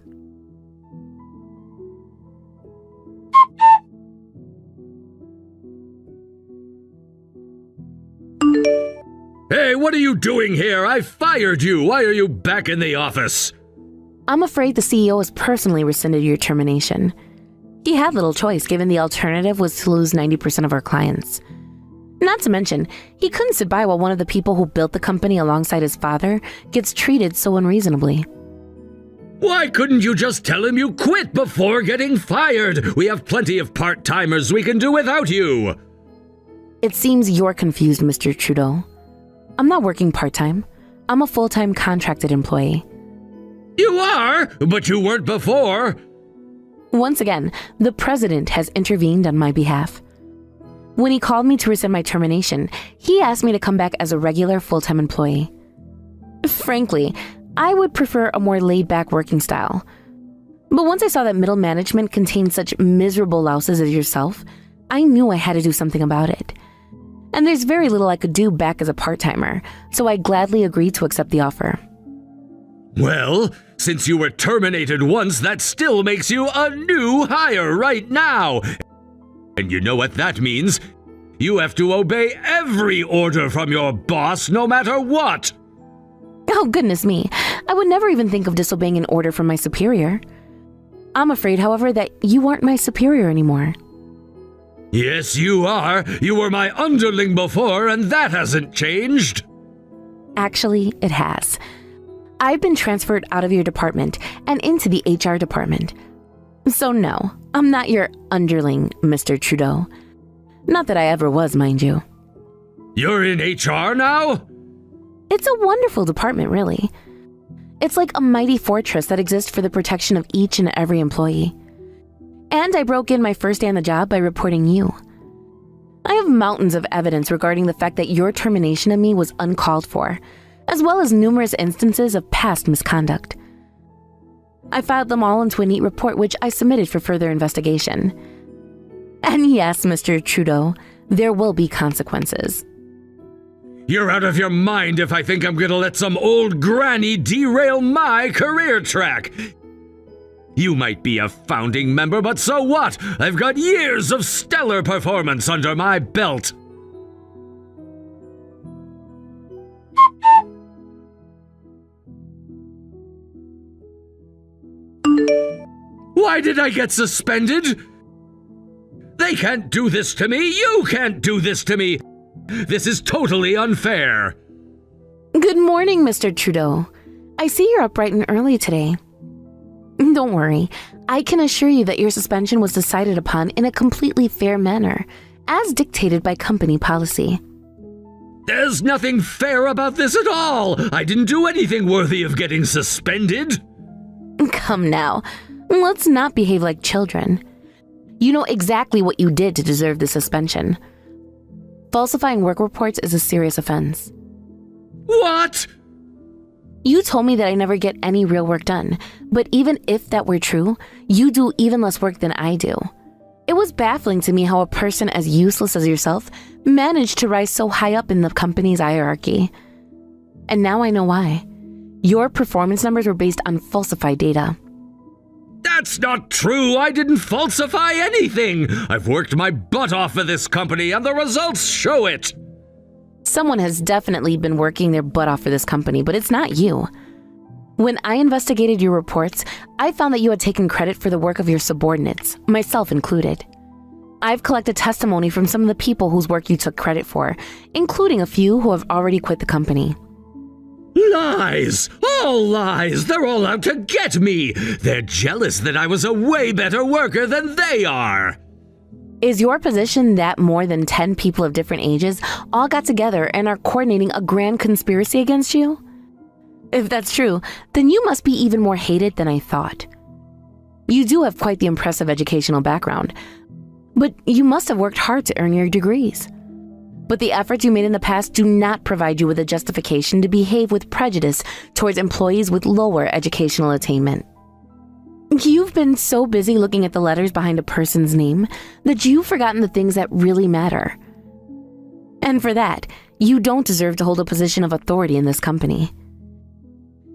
Hey, what are you doing here? I fired you. Why are you back in the office? I'm afraid the CEO has personally rescinded your termination. He had little choice given the alternative was to lose 90% of our clients. Not to mention, he couldn't sit by while one of the people who built the company alongside his father gets treated so unreasonably. Why couldn't you just tell him you quit before getting fired? We have plenty of part-timers we can do without you. It seems you're confused, Mr. Trudeau. I'm not working part-time. I'm a full-time contracted employee. You are, but you weren't before. Once again, the president has intervened on my behalf. When he called me to rescind my termination, he asked me to come back as a regular full-time employee. Frankly, I would prefer a more laid-back working style. But once I saw that middle management contained such miserable louses as yourself, I knew I had to do something about it. And there's very little I could do back as a part-timer, so I gladly agreed to accept the offer. Well, since you were terminated once, that still makes you a new hire right now. And you know what that means? You have to obey every order from your boss, no matter what. Oh, goodness me. I would never even think of disobeying an order from my superior. I'm afraid, however, that you aren't my superior anymore. Yes, you are. You were my underling before, and that hasn't changed. Actually, it has. I've been transferred out of your department and into the HR department. So no, I'm not your underling, Mr. Trudeau. Not that I ever was, mind you. You're in HR now? It's a wonderful department, really. It's like a mighty fortress that exists for the protection of each and every employee. And I broke in my first day on the job by reporting you. I have mountains of evidence regarding the fact that your termination of me was uncalled for, as well as numerous instances of past misconduct. I filed them all into a neat report which I submitted for further investigation. And yes, Mr. Trudeau, there will be consequences. You're out of your mind if I think I'm gonna let some old granny derail my career track. You might be a founding member, but so what? I've got years of stellar performance under my belt. Why did I get suspended? They can't do this to me. You can't do this to me. This is totally unfair. Good morning, Mr. Trudeau. I see you're up bright and early today. Don't worry. I can assure you that your suspension was decided upon in a completely fair manner, as dictated by company policy. There's nothing fair about this at all. I didn't do anything worthy of getting suspended. Come now. Let's not behave like children. You know exactly what you did to deserve the suspension. Falsifying work reports is a serious offense. What? You told me that I never get any real work done, but even if that were true, you do even less work than I do. It was baffling to me how a person as useless as yourself managed to rise so high up in the company's hierarchy. And now I know why. Your performance numbers were based on falsified data. That's not true. I didn't falsify anything. I've worked my butt off for this company, and the results show it. Someone has definitely been working their butt off for this company, but it's not you. When I investigated your reports, I found that you had taken credit for the work of your subordinates, myself included. I've collected testimony from some of the people whose work you took credit for, including a few who have already quit the company. Lies! All lies! They're all out to get me! They're jealous that I was a way better worker than they are! Is your position that more than 10 people of different ages all got together and are coordinating a grand conspiracy against you? If that's true, then you must be even more hated than I thought. You do have quite the impressive educational background, but you must have worked hard to earn your degrees. But the efforts you made in the past do not provide you with a justification to behave with prejudice towards employees with lower educational attainment. You've been so busy looking at the letters behind a person's name that you've forgotten the things that really matter. And for that, you don't deserve to hold a position of authority in this company.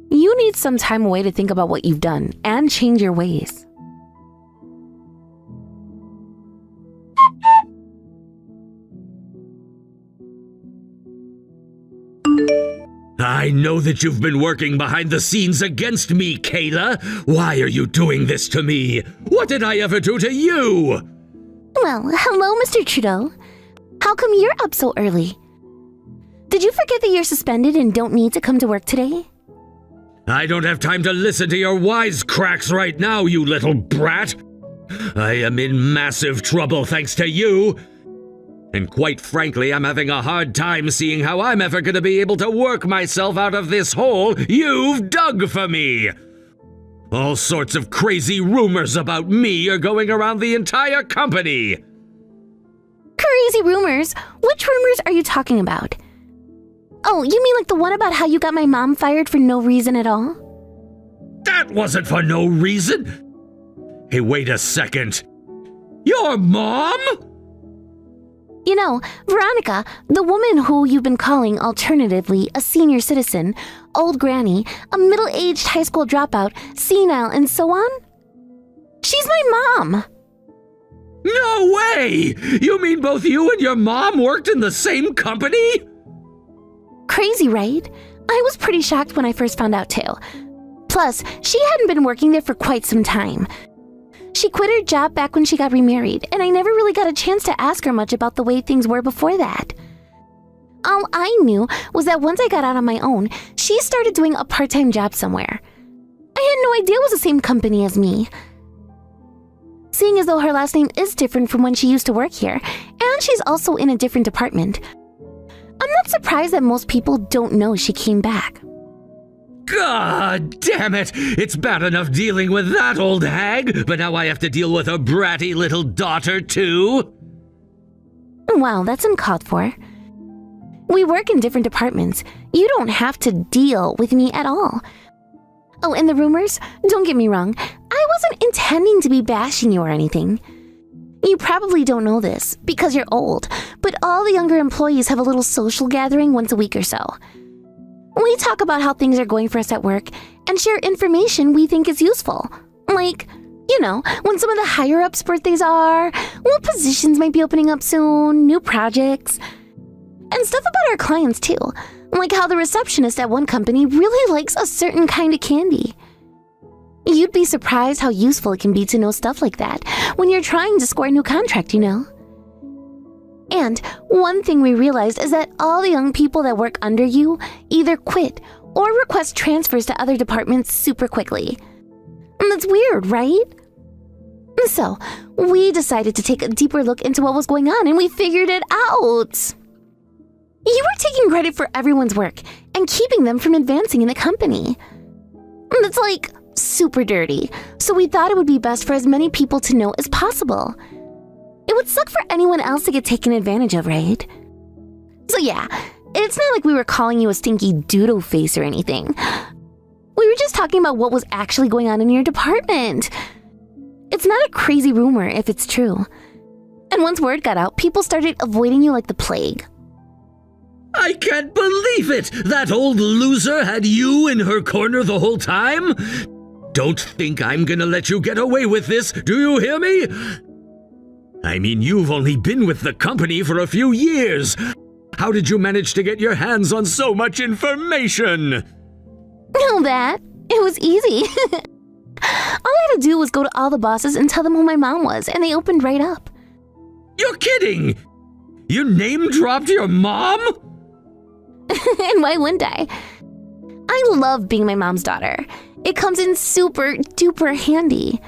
You need some time away to think about what you've done and change your ways. I know that you've been working behind the scenes against me, Kayla. Why are you doing this to me? What did I ever do to you? Well, hello, Mr. Trudeau. How come you're up so early? Did you forget that you're suspended and don't need to come to work today? I don't have time to listen to your wisecracks right now, you little brat. I am in massive trouble thanks to you. And quite frankly, I'm having a hard time seeing how I'm ever going to be able to work myself out of this hole you've dug for me. All sorts of crazy rumors about me are going around the entire company. Crazy rumors? Which rumors are you talking about? Oh, you mean like the one about how you got my mom fired for no reason at all? That wasn't for no reason. Hey, wait a second. Your mom? You know, Veronica, the woman who you've been calling alternatively a senior citizen, old granny, a middle-aged high school dropout, senile, and so on? She's my mom. No way! You mean both you and your mom worked in the same company? Crazy, right? I was pretty shocked when I first found out too. Plus, she hadn't been working there for quite some time. She quit her job back when she got remarried, and I never really got a chance to ask her much about the way things were before that. All I knew was that once I got out on my own, she started doing a part-time job somewhere. I had no idea it was the same company as me. Seeing as though her last name is different from when she used to work here, and she's also in a different department, I'm not surprised that most people don't know she came back. God damn it! It's bad enough dealing with that old hag, but now I have to deal with her bratty little daughter, too? Well, that's uncalled for. We work in different departments. You don't have to deal with me at all. Oh, and the rumors? Don't get me wrong. I wasn't intending to be bashing you or anything. You probably don't know this because you're old, but all the younger employees have a little social gathering once a week or so. We talk about how things are going for us at work and share information we think is useful. Like, you know, when some of the higher-ups' birthdays are, what positions might be opening up soon, new projects, and stuff about our clients too. Like how the receptionist at one company really likes a certain kind of candy. You'd be surprised how useful it can be to know stuff like that when you're trying to score a new contract, you know? And one thing we realized is that all the young people that work under you either quit or request transfers to other departments super quickly. And that's weird, right? So, we decided to take a deeper look into what was going on and we figured it out. You were taking credit for everyone's work and keeping them from advancing in the company. That's like super dirty, so we thought it would be best for as many people to know as possible. It would suck for anyone else to get taken advantage of, right? So yeah, it's not like we were calling you a stinky doodle face or anything. We were just talking about what was actually going on in your department. It's not a crazy rumor if it's true. And once word got out, people started avoiding you like the plague. I can't believe it! That old loser had you in her corner the whole time? Don't think I'm gonna let you get away with this, do you hear me? I mean, you've only been with the company for a few years. How did you manage to get your hands on so much information? Oh, that? It was easy. All I had to do was go to all the bosses and tell them who my mom was, and they opened right up. You're kidding! You name-dropped your mom? And why wouldn't I? I love being my mom's daughter. It comes in super duper handy.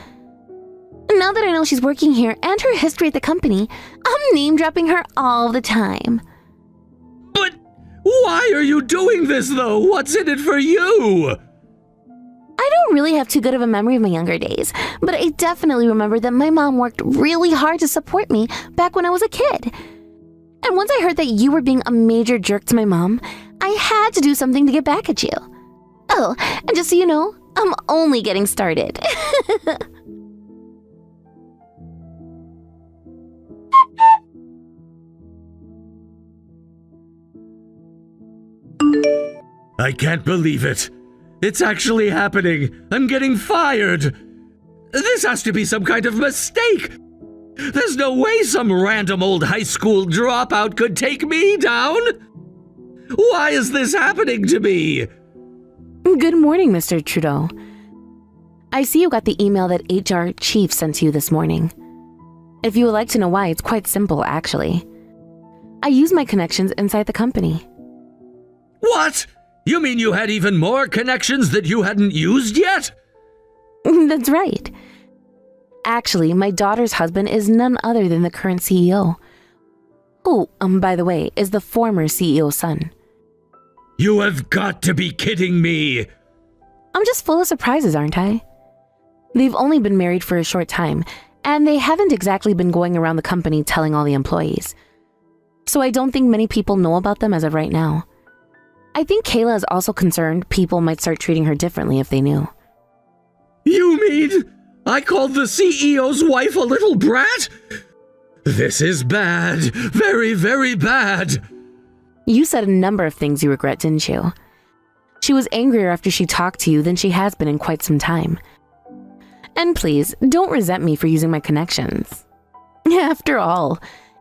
Now that I know she's working here and her history at the company, I'm name-dropping her all the time. But why are you doing this, though? What's in it for you? I don't really have too good of a memory of my younger days, but I definitely remember that my mom worked really hard to support me back when I was a kid. And once I heard that you were being a major jerk to my mom, I had to do something to get back at you. Oh, and just so you know, I'm only getting started. I can't believe it. It's actually happening. I'm getting fired. This has to be some kind of mistake. There's no way some random old high school dropout could take me down. Why is this happening to me? Good morning, Mr. Trudeau. I see you got the email that HR chief sent to you this morning. If you would like to know why, it's quite simple, actually. I use my connections inside the company. What? You mean you had even more connections that you hadn't used yet? That's right. Actually, my daughter's husband is none other than the current CEO. Who, by the way, is the former CEO's son. You have got to be kidding me. I'm just full of surprises, aren't I? They've only been married for a short time, and they haven't exactly been going around the company telling all the employees. So I don't think many people know about them as of right now. I think Kayla is also concerned people might start treating her differently if they knew. You mean I called the CEO's wife a little brat? This is bad. Very, very bad. You said a number of things you regret, didn't you? She was angrier after she talked to you than she has been in quite some time. And please, don't resent me for using my connections. After all,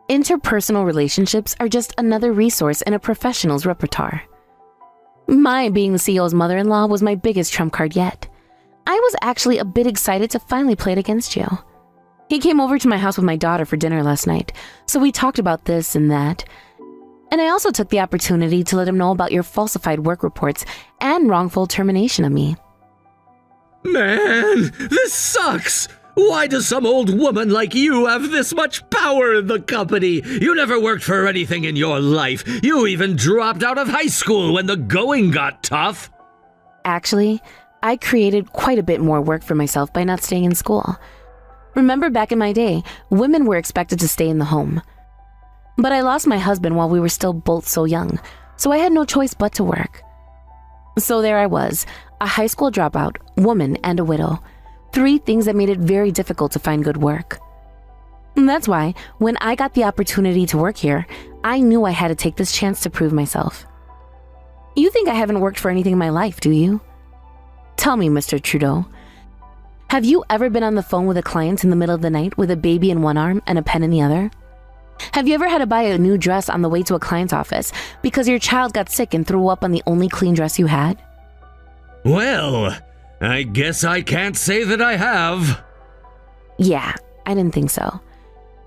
interpersonal relationships are just another resource in a professional's repertoire. My being the CEO's mother-in-law was my biggest trump card yet. I was actually a bit excited to finally play it against you. He came over to my house with my daughter for dinner last night, so we talked about this and that. And I also took the opportunity to let him know about your falsified work reports and wrongful termination of me. Man, this sucks! Why does some old woman like you have this much power in the company? You never worked for anything in your life. You even dropped out of high school when the going got tough. Actually, I created quite a bit more work for myself by not staying in school. Remember back in my day, women were expected to stay in the home. But I lost my husband while we were still both so young, so I had no choice but to work. So there I was, a high school dropout, woman, and a widow. 3 things that made it very difficult to find good work. And that's why, when I got the opportunity to work here, I knew I had to take this chance to prove myself. You think I haven't worked for anything in my life, do you? Tell me, Mr. Trudeau. Have you ever been on the phone with a client in the middle of the night with a baby in one arm and a pen in the other? Have you ever had to buy a new dress on the way to a client's office because your child got sick and threw up on the only clean dress you had? Well, I guess I can't say that I have. Yeah, I didn't think so.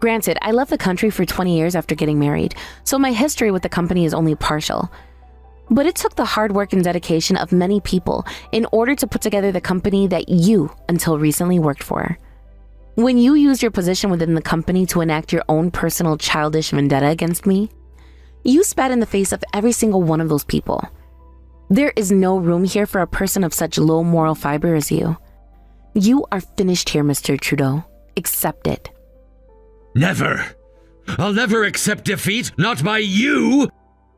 Granted, I left the country for 20 years after getting married, so my history with the company is only partial. But it took the hard work and dedication of many people in order to put together the company that you, until recently, worked for. When you used your position within the company to enact your own personal childish vendetta against me, you spat in the face of every single one of those people. There is no room here for a person of such low moral fiber as you. You are finished here, Mr. Trudeau. Accept it. Never. I'll never accept defeat, not by you.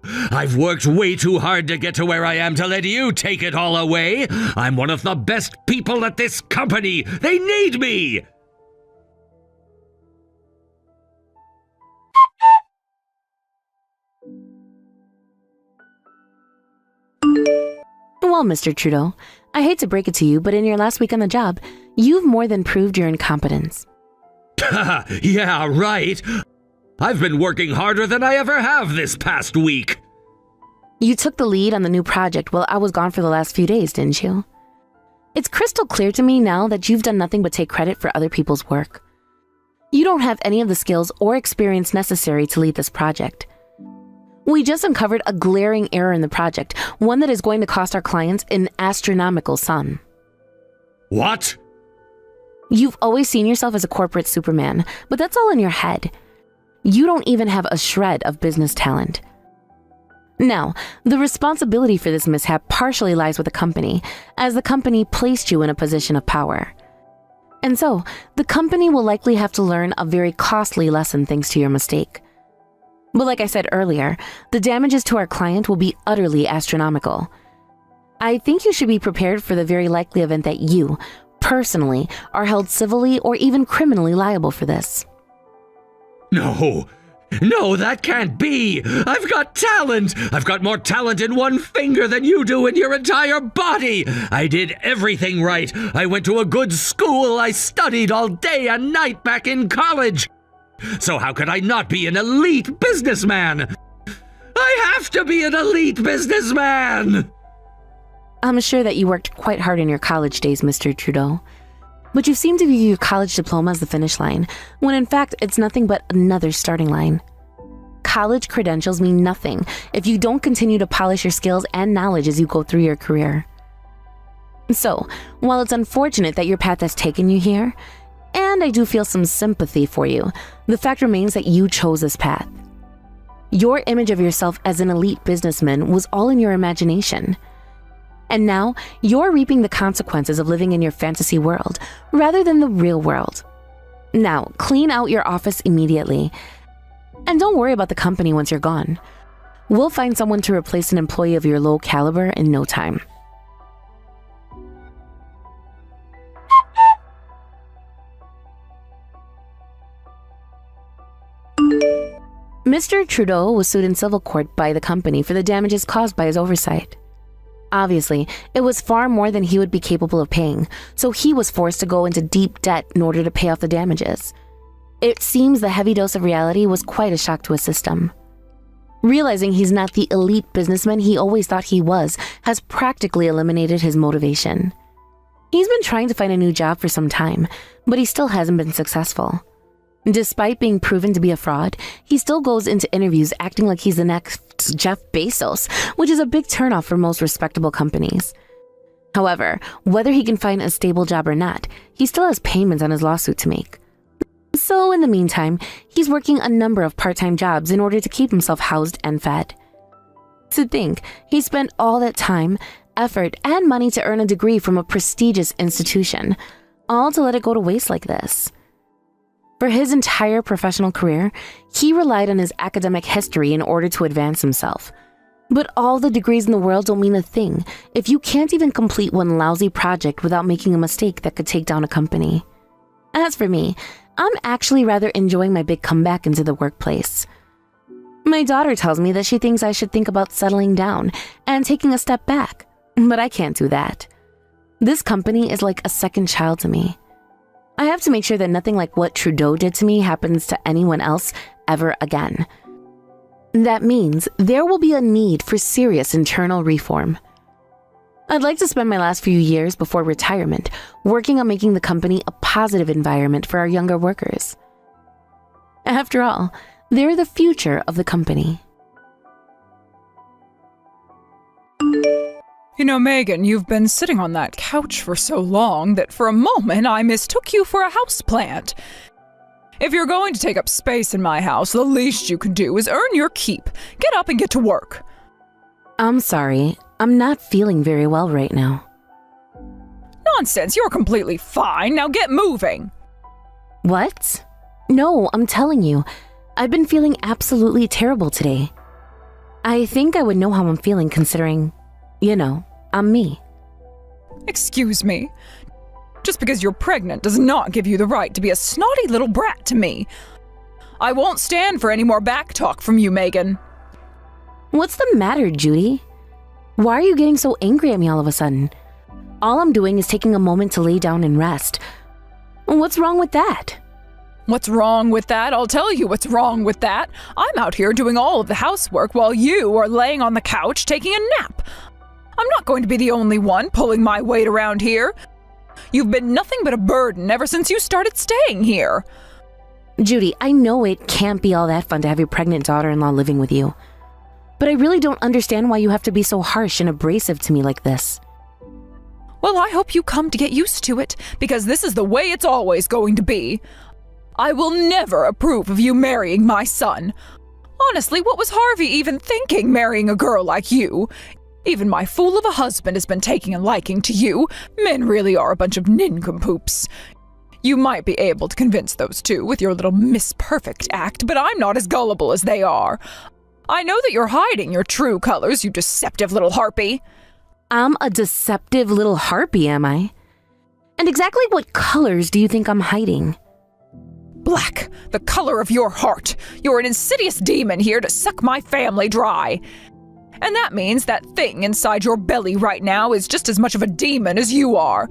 I've worked way too hard to get to where I am to let you take it all away. I'm one of the best people at this company. They need me. Well, Mr. Trudeau, I hate to break it to you, but in your last week on the job, you've more than proved your incompetence. Yeah, right. I've been working harder than I ever have this past week. You took the lead on the new project while I was gone for the last few days, didn't you? It's crystal clear to me now that you've done nothing but take credit for other people's work. You don't have any of the skills or experience necessary to lead this project. We just uncovered a glaring error in the project, one that is going to cost our clients an astronomical sum. What? You've always seen yourself as a corporate superman, but that's all in your head. You don't even have a shred of business talent. Now, the responsibility for this mishap partially lies with the company, as the company placed you in a position of power. And so, the company will likely have to learn a very costly lesson thanks to your mistake. But like I said earlier, the damages to our client will be utterly astronomical. I think you should be prepared for the very likely event that you, personally, are held civilly or even criminally liable for this. No, that can't be. I've got talent. I've got more talent in one finger than you do in your entire body. I did everything right. I went to a good school. I studied all day and night back in college. So how could I not be an elite businessman? I have to be an elite businessman! I'm sure that you worked quite hard in your college days, Mr. Trudeau. But you seem to view your college diploma as the finish line, when in fact it's nothing but another starting line. College credentials mean nothing if you don't continue to polish your skills and knowledge as you go through your career. So, while it's unfortunate that your path has taken you here, and I do feel some sympathy for you, the fact remains that you chose this path. Your image of yourself as an elite businessman was all in your imagination. And now, you're reaping the consequences of living in your fantasy world, rather than the real world. Now, clean out your office immediately. And don't worry about the company once you're gone. We'll find someone to replace an employee of your low caliber in no time. Mr. Trudeau was sued in civil court by the company for the damages caused by his oversight. Obviously, it was far more than he would be capable of paying, so he was forced to go into deep debt in order to pay off the damages. It seems the heavy dose of reality was quite a shock to his system. Realizing he's not the elite businessman he always thought he was has practically eliminated his motivation. He's been trying to find a new job for some time, but he still hasn't been successful. Despite being proven to be a fraud, he still goes into interviews acting like he's the next Jeff Bezos, which is a big turnoff for most respectable companies. However, whether he can find a stable job or not, he still has payments on his lawsuit to make. So in the meantime, he's working a number of part-time jobs in order to keep himself housed and fed. To think, he spent all that time, effort, and money to earn a degree from a prestigious institution, all to let it go to waste like this. For his entire professional career, he relied on his academic history in order to advance himself. But all the degrees in the world don't mean a thing if you can't even complete one lousy project without making a mistake that could take down a company. As for me, I'm actually rather enjoying my big comeback into the workplace. My daughter tells me that she thinks I should think about settling down and taking a step back, but I can't do that. This company is like a second child to me. I have to make sure that nothing like what Trudeau did to me happens to anyone else ever again. That means there will be a need for serious internal reform. I'd like to spend my last few years before retirement working on making the company a positive environment for our younger workers. After all, they're the future of the company. You know, Megan, you've been sitting on that couch for so long that for a moment I mistook you for a houseplant. If you're going to take up space in my house, the least you can do is earn your keep. Get up and get to work. I'm sorry, I'm not feeling very well right now. Nonsense, you're completely fine. Now get moving. What? No, I'm telling you, I've been feeling absolutely terrible today. I think I would know how I'm feeling considering, I'm me. Excuse me. Just because you're pregnant does not give you the right to be a snotty little brat to me. I won't stand for any more back talk from you, Megan. What's the matter, Judy? Why are you getting so angry at me all of a sudden? All I'm doing is taking a moment to lay down and rest. What's wrong with that? What's wrong with that? I'll tell you what's wrong with that. I'm out here doing all of the housework while you are laying on the couch taking a nap. I'm not going to be the only one pulling my weight around here. You've been nothing but a burden ever since you started staying here. Judy, I know it can't be all that fun to have your pregnant daughter-in-law living with you. But I really don't understand why you have to be so harsh and abrasive to me like this. Well, I hope you come to get used to it, because this is the way it's always going to be. I will never approve of you marrying my son. Honestly, what was Harvey even thinking, marrying a girl like you? Even my fool of a husband has been taking a liking to you. Men really are a bunch of nincompoops. You might be able to convince those two with your little Miss Perfect act, but I'm not as gullible as they are. I know that you're hiding your true colors, you deceptive little harpy. I'm a deceptive little harpy, am I? And exactly what colors do you think I'm hiding? Black, the color of your heart. You're an insidious demon here to suck my family dry. And that means that thing inside your belly right now is just as much of a demon as you are.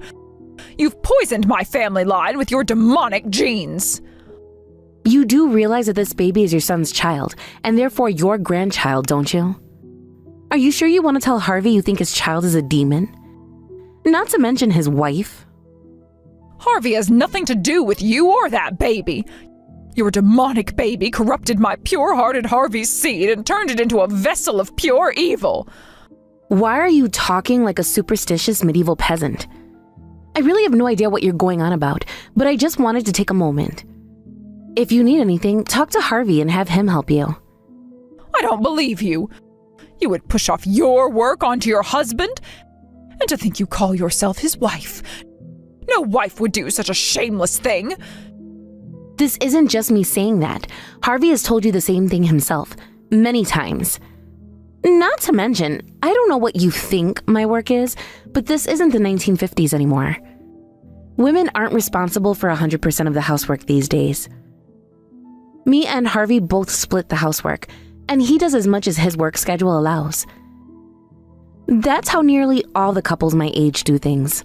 You've poisoned my family line with your demonic genes. You do realize that this baby is your son's child, and therefore your grandchild, don't you? Are you sure you want to tell Harvey you think his child is a demon? Not to mention his wife. Harvey has nothing to do with you or that baby. Your demonic baby corrupted my pure-hearted Harvey's seed and turned it into a vessel of pure evil. Why are you talking like a superstitious medieval peasant? I really have no idea what you're going on about, but I just wanted to take a moment. If you need anything, talk to Harvey and have him help you. I don't believe you. You would push off your work onto your husband? And to think you call yourself his wife. No wife would do such a shameless thing. This isn't just me saying that. Harvey has told you the same thing himself, many times. Not to mention, I don't know what you think my work is, but this isn't the 1950s anymore. Women aren't responsible for 100% of the housework these days. Me and Harvey both split the housework, and he does as much as his work schedule allows. That's how nearly all the couples my age do things.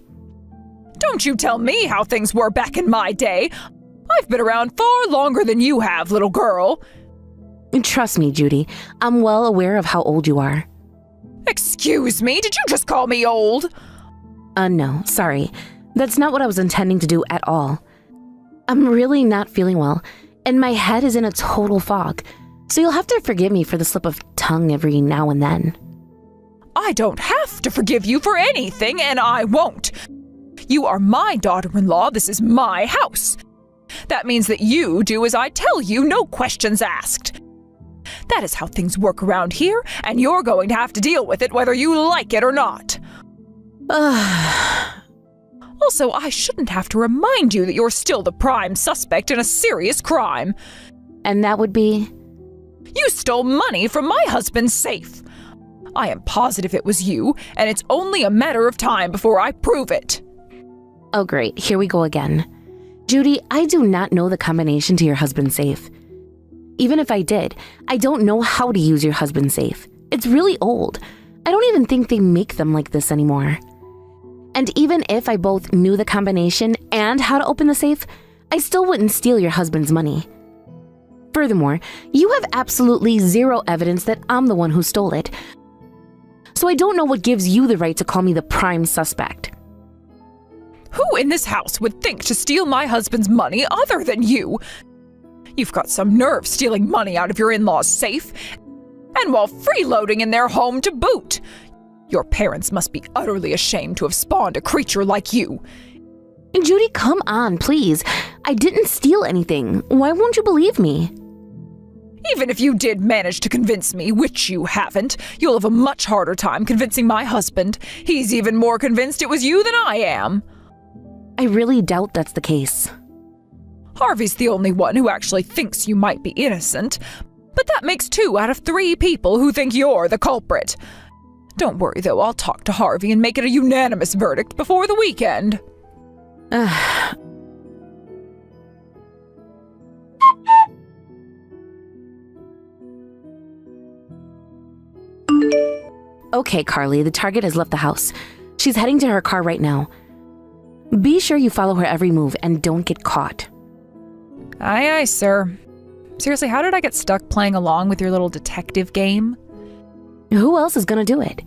Don't you tell me how things were back in my day. I've been around far longer than you have, little girl. Trust me, Judy, I'm well aware of how old you are. Excuse me, did you just call me old? No, sorry. That's not what I was intending to do at all. I'm really not feeling well, and my head is in a total fog, so you'll have to forgive me for the slip of tongue every now and then. I don't have to forgive you for anything, and I won't. You are my daughter-in-law. This is my house. That means that you do as I tell you, no questions asked. That is how things work around here, and you're going to have to deal with it whether you like it or not. Also, I shouldn't have to remind you that you're still the prime suspect in a serious crime. And that would be? You stole money from my husband's safe. I am positive it was you, and it's only a matter of time before I prove it. Oh great, here we go again. Judy, I do not know the combination to your husband's safe. Even if I did, I don't know how to use your husband's safe. It's really old. I don't even think they make them like this anymore. And even if I both knew the combination and how to open the safe, I still wouldn't steal your husband's money. Furthermore, you have absolutely zero evidence that I'm the one who stole it. So I don't know what gives you the right to call me the prime suspect. Who in this house would think to steal my husband's money other than you? You've got some nerve stealing money out of your in-laws' safe, and while freeloading in their home to boot. Your parents must be utterly ashamed to have spawned a creature like you. Judy, come on, please. I didn't steal anything. Why won't you believe me? Even if you did manage to convince me, which you haven't, you'll have a much harder time convincing my husband. He's even more convinced it was you than I am. I really doubt that's the case. Harvey's the only one who actually thinks you might be innocent, but that makes 2 out of 3 people who think you're the culprit. Don't worry, though, I'll talk to Harvey and make it a unanimous verdict before the weekend. Okay, Carly, the target has left the house. She's heading to her car right now. Be sure you follow her every move and don't get caught. Aye, aye, sir. Seriously, how did I get stuck playing along with your little detective game? Who else is gonna do it?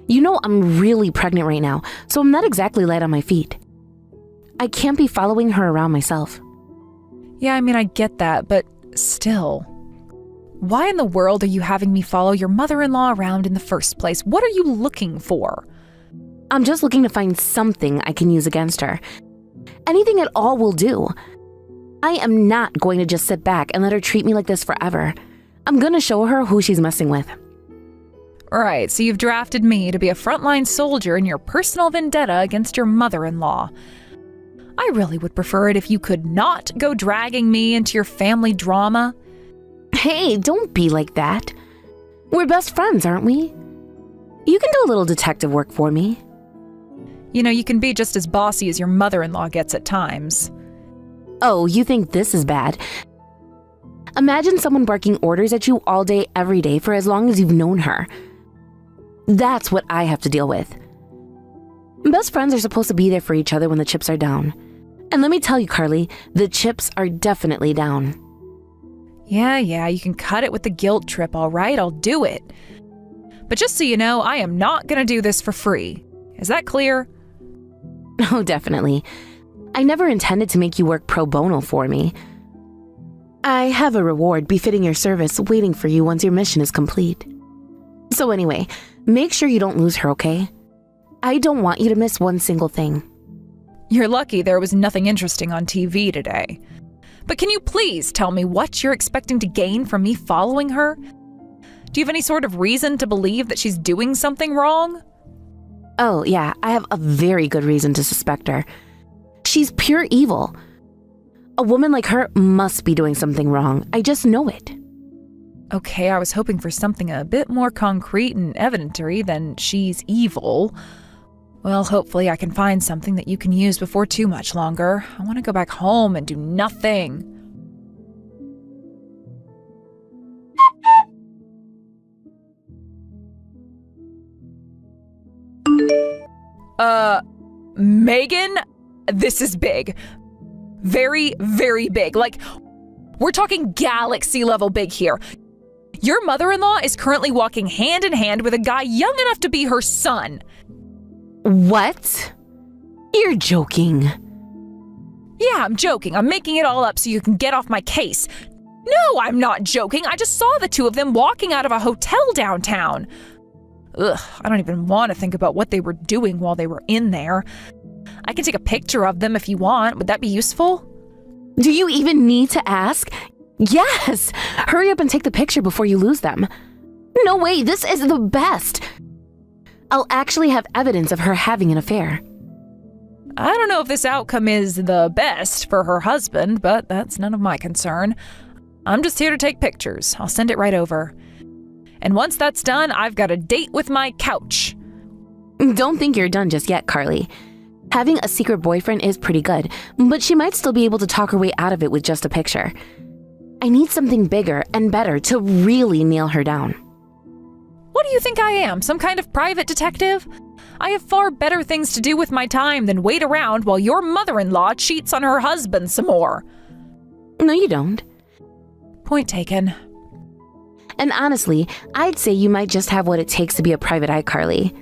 You know I'm really pregnant right now, so I'm not exactly light on my feet. I can't be following her around myself. Yeah, I mean, I get that, but still. Why in the world are you having me follow your mother-in-law around in the first place? What are you looking for? I'm just looking to find something I can use against her. Anything at all will do. I am not going to just sit back and let her treat me like this forever. I'm gonna show her who she's messing with. Right, so you've drafted me to be a frontline soldier in your personal vendetta against your mother-in-law. I really would prefer it if you could not go dragging me into your family drama. Hey, don't be like that. We're best friends, aren't we? You can do a little detective work for me. You know, you can be just as bossy as your mother-in-law gets at times. Oh, you think this is bad? Imagine someone barking orders at you all day, every day for as long as you've known her. That's what I have to deal with. Best friends are supposed to be there for each other when the chips are down. And let me tell you, Carly, the chips are definitely down. Yeah, you can cut it with the guilt trip, all right? I'll do it. But just so you know, I am not going to do this for free. Is that clear? Oh, definitely. I never intended to make you work pro bono for me. I have a reward befitting your service waiting for you once your mission is complete. So anyway, make sure you don't lose her, okay? I don't want you to miss one single thing. You're lucky there was nothing interesting on TV today. But can you please tell me what you're expecting to gain from me following her? Do you have any sort of reason to believe that she's doing something wrong? Oh, yeah, I have a very good reason to suspect her. She's pure evil. A woman like her must be doing something wrong. I just know it. Okay, I was hoping for something a bit more concrete and evidentiary than she's evil. Well, hopefully I can find something that you can use before too much longer. I want to go back home and do nothing. Megan, this is big. Very, very big. Like, we're talking galaxy level big here. Your mother-in-law is currently walking hand in hand with a guy young enough to be her son. What? You're joking. Yeah, I'm joking. I'm making it all up so you can get off my case. No, I'm not joking. I just saw the two of them walking out of a hotel downtown. Ugh, I don't even want to think about what they were doing while they were in there. I can take a picture of them if you want. Would that be useful? Do you even need to ask? Yes! Hurry up and take the picture before you lose them. No way, this is the best! I'll actually have evidence of her having an affair. I don't know if this outcome is the best for her husband, but that's none of my concern. I'm just here to take pictures. I'll send it right over. And once that's done, I've got a date with my couch. Don't think you're done just yet, Carly. Having a secret boyfriend is pretty good, but she might still be able to talk her way out of it with just a picture. I need something bigger and better to really nail her down. What do you think I am, some kind of private detective? I have far better things to do with my time than wait around while your mother-in-law cheats on her husband some more. No, you don't. Point taken. And honestly, I'd say you might just have what it takes to be a private eye, Carly.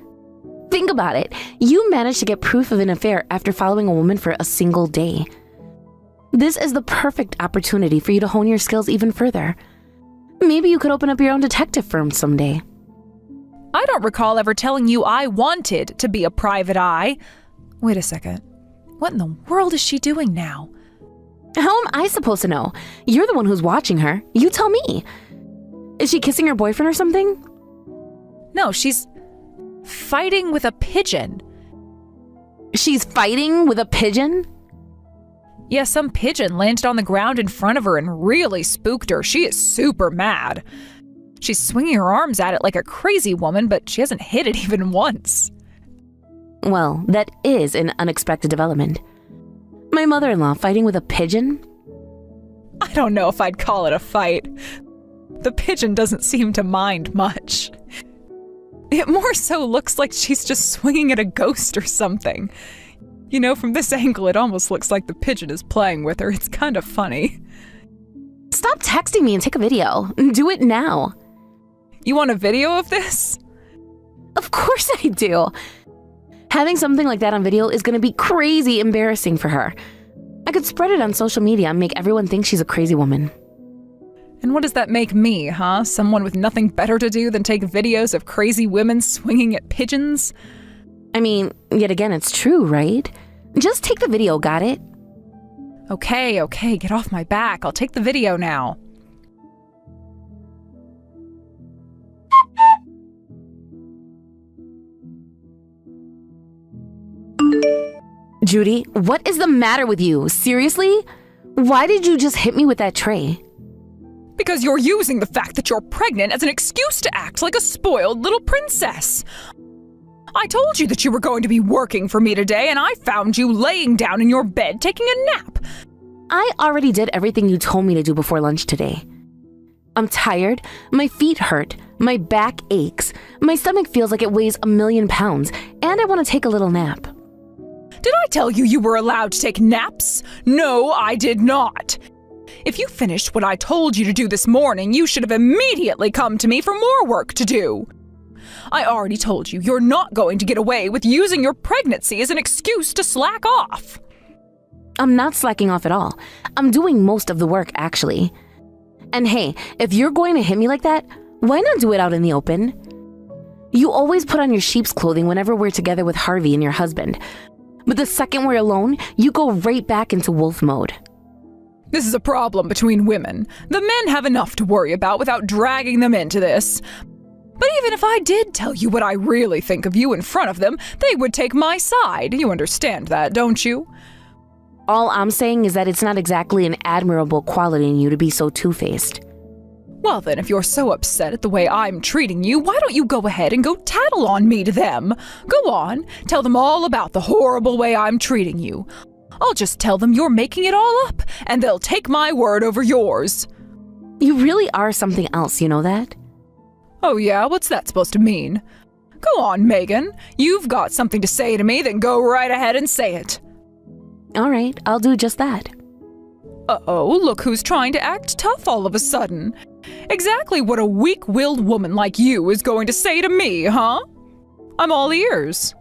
Think about it. You managed to get proof of an affair after following a woman for a single day. This is the perfect opportunity for you to hone your skills even further. Maybe you could open up your own detective firm someday. I don't recall ever telling you I wanted to be a private eye. Wait a second. What in the world is she doing now? How am I supposed to know? You're the one who's watching her. You tell me. Is she kissing her boyfriend or something? No, she's fighting with a pigeon. She's fighting with a pigeon? Yeah, some pigeon landed on the ground in front of her and really spooked her. She is super mad. She's swinging her arms at it like a crazy woman, but she hasn't hit it even once. Well, that is an unexpected development. My mother-in-law fighting with a pigeon? I don't know if I'd call it a fight. The pigeon doesn't seem to mind much. It more so looks like she's just swinging at a ghost or something. You know, from this angle, it almost looks like the pigeon is playing with her. It's kind of funny. Stop texting me and take a video. Do it now. You want a video of this? Of course I do. Having something like that on video is going to be crazy embarrassing for her. I could spread it on social media and make everyone think she's a crazy woman. And what does that make me, huh? Someone with nothing better to do than take videos of crazy women swinging at pigeons? I mean, yet again, it's true, right? Just take the video, got it? Okay, get off my back. I'll take the video now. Judy, what is the matter with you? Seriously? Why did you just hit me with that tray? Because you're using the fact that you're pregnant as an excuse to act like a spoiled little princess. I told you that you were going to be working for me today, and I found you laying down in your bed taking a nap. I already did everything you told me to do before lunch today. I'm tired, my feet hurt, my back aches, my stomach feels like it weighs 1,000,000 pounds, and I want to take a little nap. Did I tell you you were allowed to take naps? No, I did not. If you finished what I told you to do this morning, you should have immediately come to me for more work to do. I already told you you're not going to get away with using your pregnancy as an excuse to slack off. I'm not slacking off at all. I'm doing most of the work, actually. And hey, if you're going to hit me like that, why not do it out in the open? You always put on your sheep's clothing whenever we're together with Harvey and your husband. But the second we're alone, you go right back into wolf mode. This is a problem between women. The men have enough to worry about without dragging them into this. But even if I did tell you what I really think of you in front of them, they would take my side. You understand that, don't you? All I'm saying is that it's not exactly an admirable quality in you to be so two-faced. Well then, if you're so upset at the way I'm treating you, why don't you go ahead and go tattle on me to them? Go on, tell them all about the horrible way I'm treating you. I'll just tell them you're making it all up, and they'll take my word over yours. You really are something else, you know that? Oh yeah, what's that supposed to mean? Go on, Megan. You've got something to say to me, then go right ahead and say it. All right, I'll do just that. Uh-oh, look who's trying to act tough all of a sudden. Exactly what a weak-willed woman like you is going to say to me, huh? I'm all ears.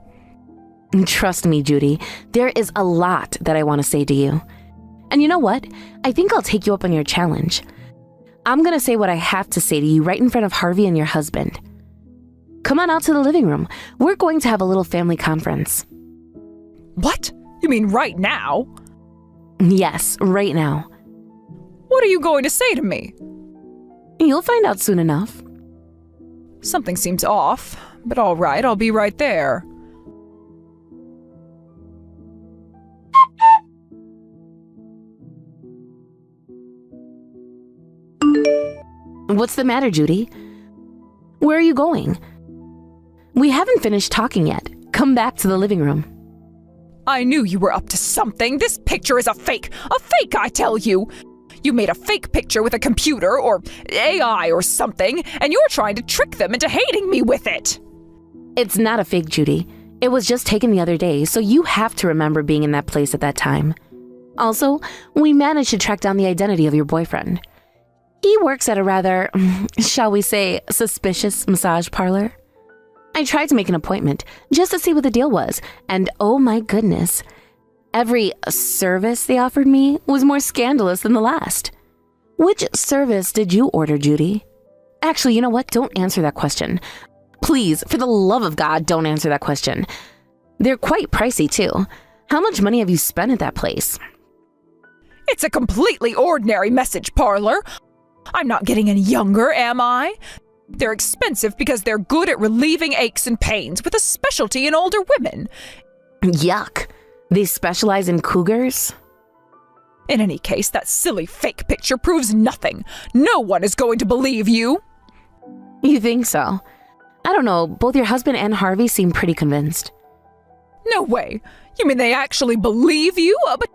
Trust me, Judy, there is a lot that I want to say to you. And you know what? I think I'll take you up on your challenge. I'm going to say what I have to say to you right in front of Harvey and your husband. Come on out to the living room. We're going to have a little family conference. What? You mean right now? Yes, right now. What are you going to say to me? You'll find out soon enough. Something seems off, but all right, I'll be right there. What's the matter, Judy? Where are you going? We haven't finished talking yet. Come back to the living room. I knew you were up to something. This picture is a fake. A fake, I tell you. You made a fake picture with a computer or AI or something, and you're trying to trick them into hating me with it. It's not a fake, Judy. It was just taken the other day, so you have to remember being in that place at that time. Also, we managed to track down the identity of your boyfriend. He works at a rather, shall we say, suspicious massage parlor. I tried to make an appointment just to see what the deal was, and oh my goodness, every service they offered me was more scandalous than the last. Which service did you order, Judy? Actually, you know what? Don't answer that question. Please, for the love of God, don't answer that question. They're quite pricey, too. How much money have you spent at that place? It's a completely ordinary message parlor. I'm not getting any younger, am I? They're expensive because they're good at relieving aches and pains, with a specialty in older women. Yuck. They specialize in cougars? In any case, that silly fake picture proves nothing. No one is going to believe you. You think so? I don't know, both your husband and Harvey seem pretty convinced. No way. You mean they actually believe you? But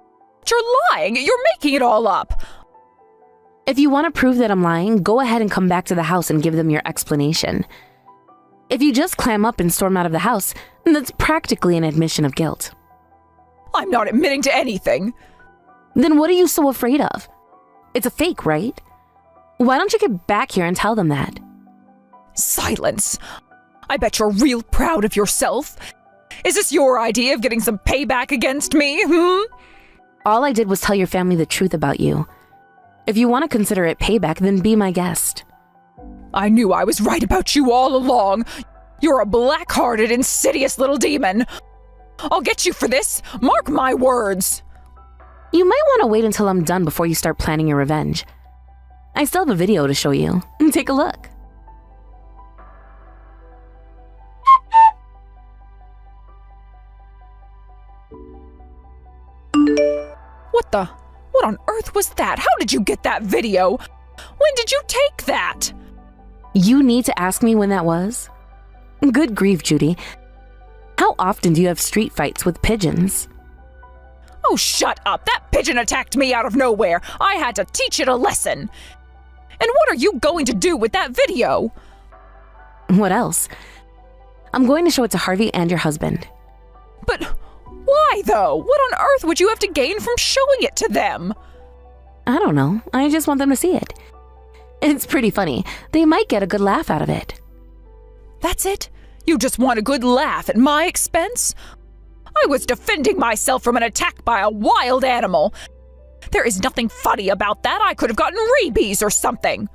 you're lying. You're making it all up. If you want to prove that I'm lying, go ahead and come back to the house and give them your explanation. If you just clam up and storm out of the house, that's practically an admission of guilt. I'm not admitting to anything. Then what are you so afraid of? It's a fake, right? Why don't you get back here and tell them that? Silence. I bet you're real proud of yourself. Is this your idea of getting some payback against me, All I did was tell your family the truth about you. If you want to consider it payback, then be my guest. I knew I was right about you all along. You're a black-hearted, insidious little demon. I'll get you for this. Mark my words. You might want to wait until I'm done before you start planning your revenge. I still have a video to show you. Take a look. What on earth was that? How did you get that video? When did you take that? You need to ask me when that was? Good grief, Judy. How often do you have street fights with pigeons? Oh, shut up. That pigeon attacked me out of nowhere. I had to teach it a lesson. And what are you going to do with that video? What else? I'm going to show it to Harvey and your husband. But why, though? What on earth would you have to gain from showing it to them? I don't know. I just want them to see it. It's pretty funny. They might get a good laugh out of it. That's it? You just want a good laugh at my expense? I was defending myself from an attack by a wild animal. There is nothing funny about that. I could have gotten rabies or something.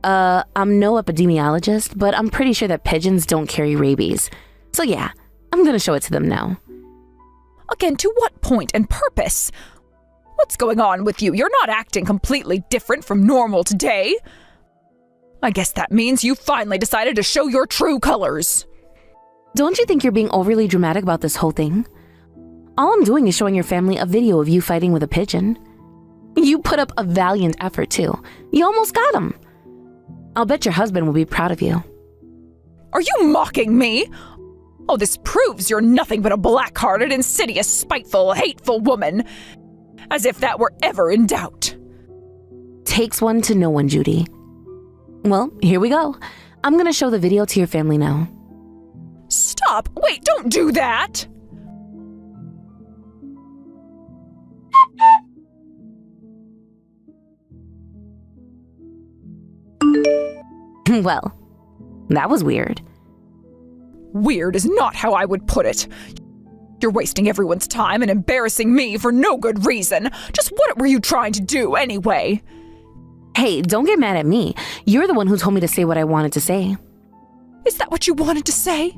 I'm no epidemiologist, but I'm pretty sure that pigeons don't carry rabies. So yeah, I'm gonna show it to them now. Again, to what point and purpose? What's going on with you? You're not acting completely different from normal today. I guess that means you finally decided to show your true colors. Don't you think you're being overly dramatic about this whole thing? All I'm doing is showing your family a video of you fighting with a pigeon. You put up a valiant effort, too. You almost got him. I'll bet your husband will be proud of you. Are you mocking me? Oh, this proves you're nothing but a black-hearted, insidious, spiteful, hateful woman. As if that were ever in doubt. Takes one to know one, Judy. Well, here we go. I'm gonna show the video to your family now. Stop! Wait, don't do that! Well, that was weird. Weird is not how I would put it. You're wasting everyone's time and embarrassing me for no good reason. Just what were you trying to do anyway? Hey, don't get mad at me. You're the one who told me to say what I wanted to say. Is that what you wanted to say?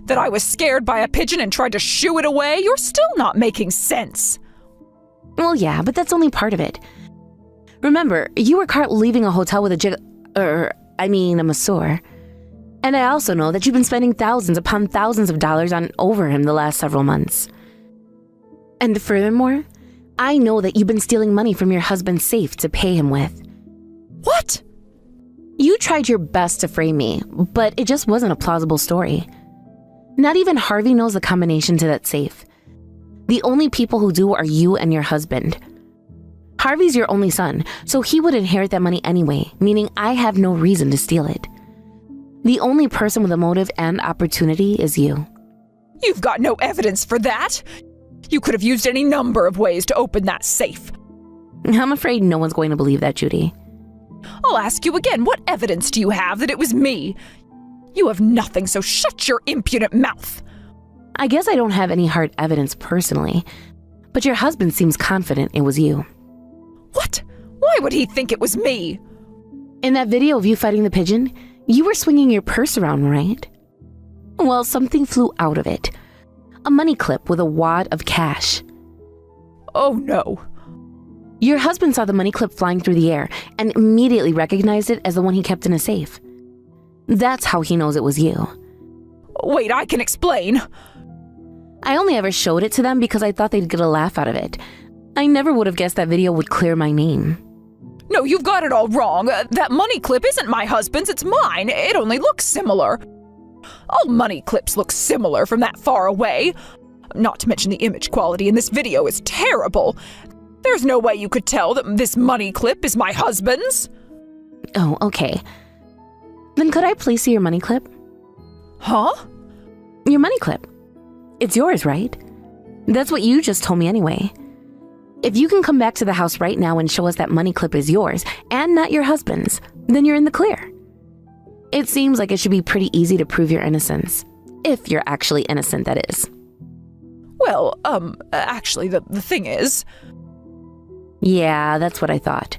That I was scared by a pigeon and tried to shoo it away? You're still not making sense. Well, yeah, but that's only part of it. Remember, you were caught leaving a hotel with a masseur. And I also know that you've been spending thousands upon thousands of dollars on over him the last several months. And furthermore, I know that you've been stealing money from your husband's safe to pay him with. What? You tried your best to frame me, but it just wasn't a plausible story. Not even Harvey knows the combination to that safe. The only people who do are you and your husband. Harvey's your only son, so he would inherit that money anyway, meaning I have no reason to steal it. The only person with a motive and opportunity is you. You've got no evidence for that. You could have used any number of ways to open that safe. I'm afraid no one's going to believe that, Judy. I'll ask you again, what evidence do you have that it was me? You have nothing, so shut your impudent mouth. I guess I don't have any hard evidence personally, but your husband seems confident it was you. What? Why would he think it was me? In that video of you fighting the pigeon, you were swinging your purse around, right? Well, something flew out of it. A money clip with a wad of cash. Oh no. Your husband saw the money clip flying through the air and immediately recognized it as the one he kept in a safe. That's how he knows it was you. Wait, I can explain. I only ever showed it to them because I thought they'd get a laugh out of it. I never would have guessed that video would clear my name. No, you've got it all wrong. That money clip isn't my husband's, it's mine. It only looks similar. All money clips look similar from that far away. Not to mention the image quality in this video is terrible. There's no way you could tell that this money clip is my husband's. Oh, okay. Then could I please see your money clip? Huh? Your money clip. It's yours, right? That's what you just told me anyway. If you can come back to the house right now and show us that money clip is yours and not your husband's, then you're in the clear. It seems like it should be pretty easy to prove your innocence. If you're actually innocent, that is. Well, actually, the thing is... Yeah, that's what I thought.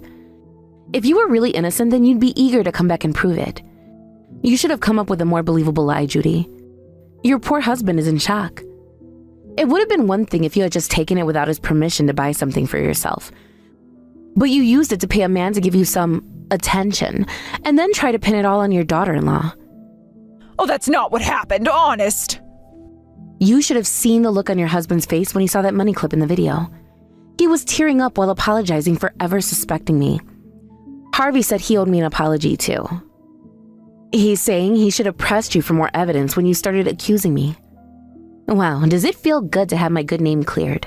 If you were really innocent, then you'd be eager to come back and prove it. You should have come up with a more believable lie, Judy. Your poor husband is in shock. It would have been one thing if you had just taken it without his permission to buy something for yourself. But you used it to pay a man to give you some attention, and then try to pin it all on your daughter-in-law. Oh, that's not what happened, honest. You should have seen the look on your husband's face when he saw that money clip in the video. He was tearing up while apologizing for ever suspecting me. Harvey said he owed me an apology, too. He's saying he should have pressed you for more evidence when you started accusing me. Wow, does it feel good to have my good name cleared?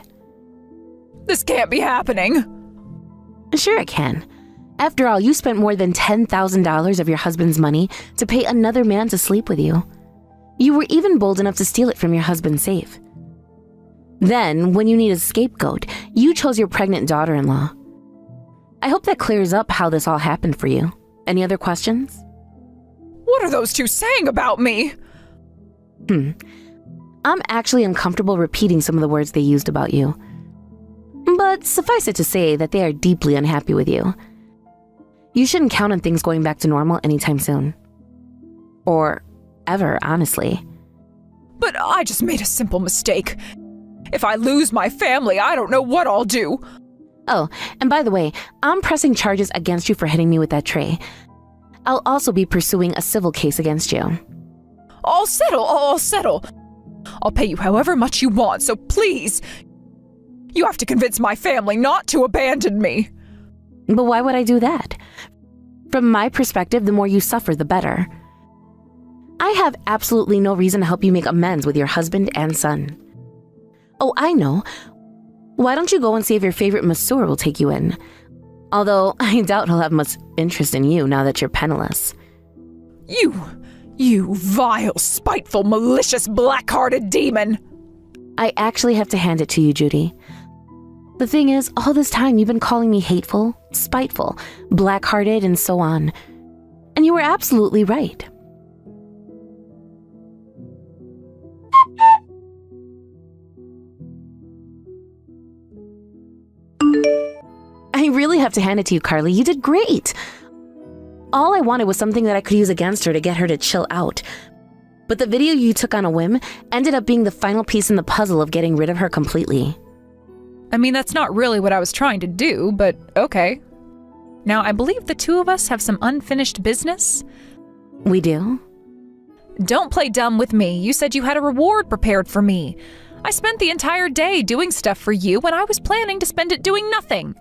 This can't be happening. Sure it can. After all, you spent more than $10,000 of your husband's money to pay another man to sleep with you. You were even bold enough to steal it from your husband's safe. Then, when you need a scapegoat, you chose your pregnant daughter-in-law. I hope that clears up how this all happened for you. Any other questions? What are those two saying about me? I'm actually uncomfortable repeating some of the words they used about you. But suffice it to say that they are deeply unhappy with you. You shouldn't count on things going back to normal anytime soon. Or ever, honestly. But I just made a simple mistake. If I lose my family, I don't know what I'll do. Oh, and by the way, I'm pressing charges against you for hitting me with that tray. I'll also be pursuing a civil case against you. I'll settle. I'll pay you however much you want, so please, you have to convince my family not to abandon me. But why would I do that? From my perspective, the more you suffer, the better. I have absolutely no reason to help you make amends with your husband and son. Oh, I know. Why don't you go and see if your favorite masseur will take you in? Although, I doubt he'll have much interest in you now that you're penniless. You vile, spiteful, malicious, black-hearted demon! I actually have to hand it to you, Judy. The thing is, all this time you've been calling me hateful, spiteful, black-hearted, and so on. And you were absolutely right. I really have to hand it to you, Carly. You did great. All I wanted was something that I could use against her to get her to chill out. But the video you took on a whim ended up being the final piece in the puzzle of getting rid of her completely. I mean, that's not really what I was trying to do, but okay. Now, I believe the two of us have some unfinished business. We do? Don't play dumb with me. You said you had a reward prepared for me. I spent the entire day doing stuff for you when I was planning to spend it doing nothing.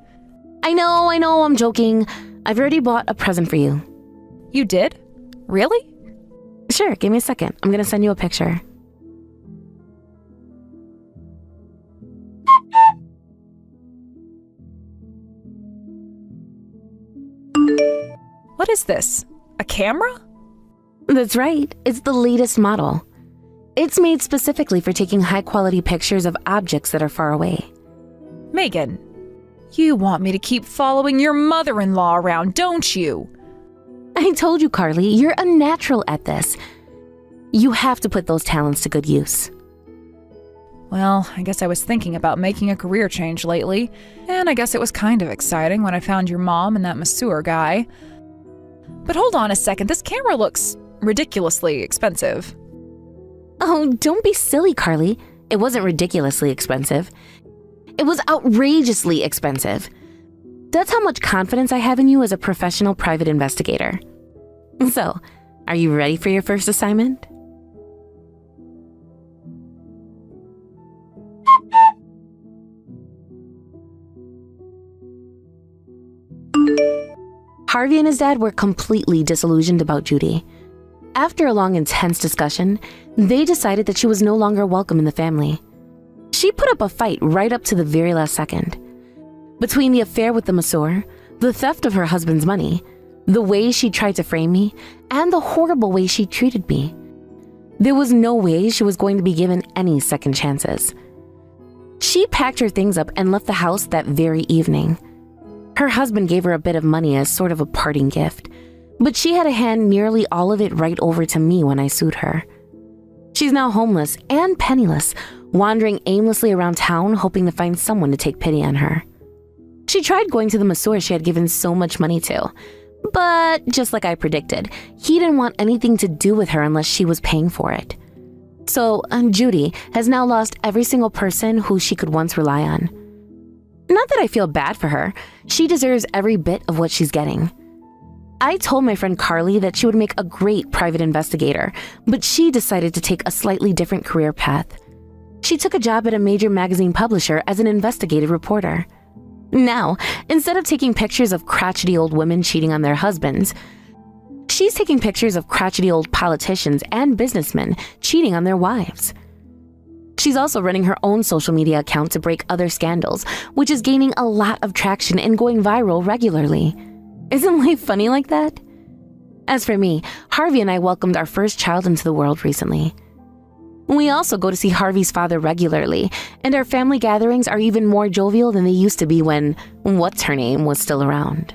I know, I'm joking. I've already bought a present for you. You did? Really? Sure, give me a second. I'm gonna send you a picture. What is this? A camera? That's right. It's the latest model. It's made specifically for taking high-quality pictures of objects that are far away. Megan, you want me to keep following your mother-in-law around, don't you? I told you, Carly, you're a natural at this. You have to put those talents to good use. Well, I guess I was thinking about making a career change lately, and I guess it was kind of exciting when I found your mom and that masseur guy. But hold on a second, this camera looks ridiculously expensive. Oh, don't be silly, Carly. It wasn't ridiculously expensive. It was outrageously expensive. That's how much confidence I have in you as a professional private investigator. So, are you ready for your first assignment? Harvey and his dad were completely disillusioned about Judy. After a long, intense discussion, they decided that she was no longer welcome in the family. She put up a fight right up to the very last second. Between the affair with the masseur, the theft of her husband's money, the way she tried to frame me, and the horrible way she treated me, there was no way she was going to be given any second chances. She packed her things up and left the house that very evening. Her husband gave her a bit of money as sort of a parting gift, but she had to hand nearly all of it right over to me when I sued her. She's now homeless and penniless, wandering aimlessly around town hoping to find someone to take pity on her. She tried going to the masseur she had given so much money to, but just like I predicted, he didn't want anything to do with her unless she was paying for it. So Judy has now lost every single person who she could once rely on. Not that I feel bad for her. She deserves every bit of what she's getting. I told my friend Carly that she would make a great private investigator, but she decided to take a slightly different career path. She took a job at a major magazine publisher as an investigative reporter. Now, instead of taking pictures of crotchety old women cheating on their husbands, she's taking pictures of crotchety old politicians and businessmen cheating on their wives. She's also running her own social media account to break other scandals, which is gaining a lot of traction and going viral regularly. Isn't life funny like that? As for me, Harvey and I welcomed our first child into the world recently. We also go to see Harvey's father regularly, and our family gatherings are even more jovial than they used to be when what's-her-name was still around.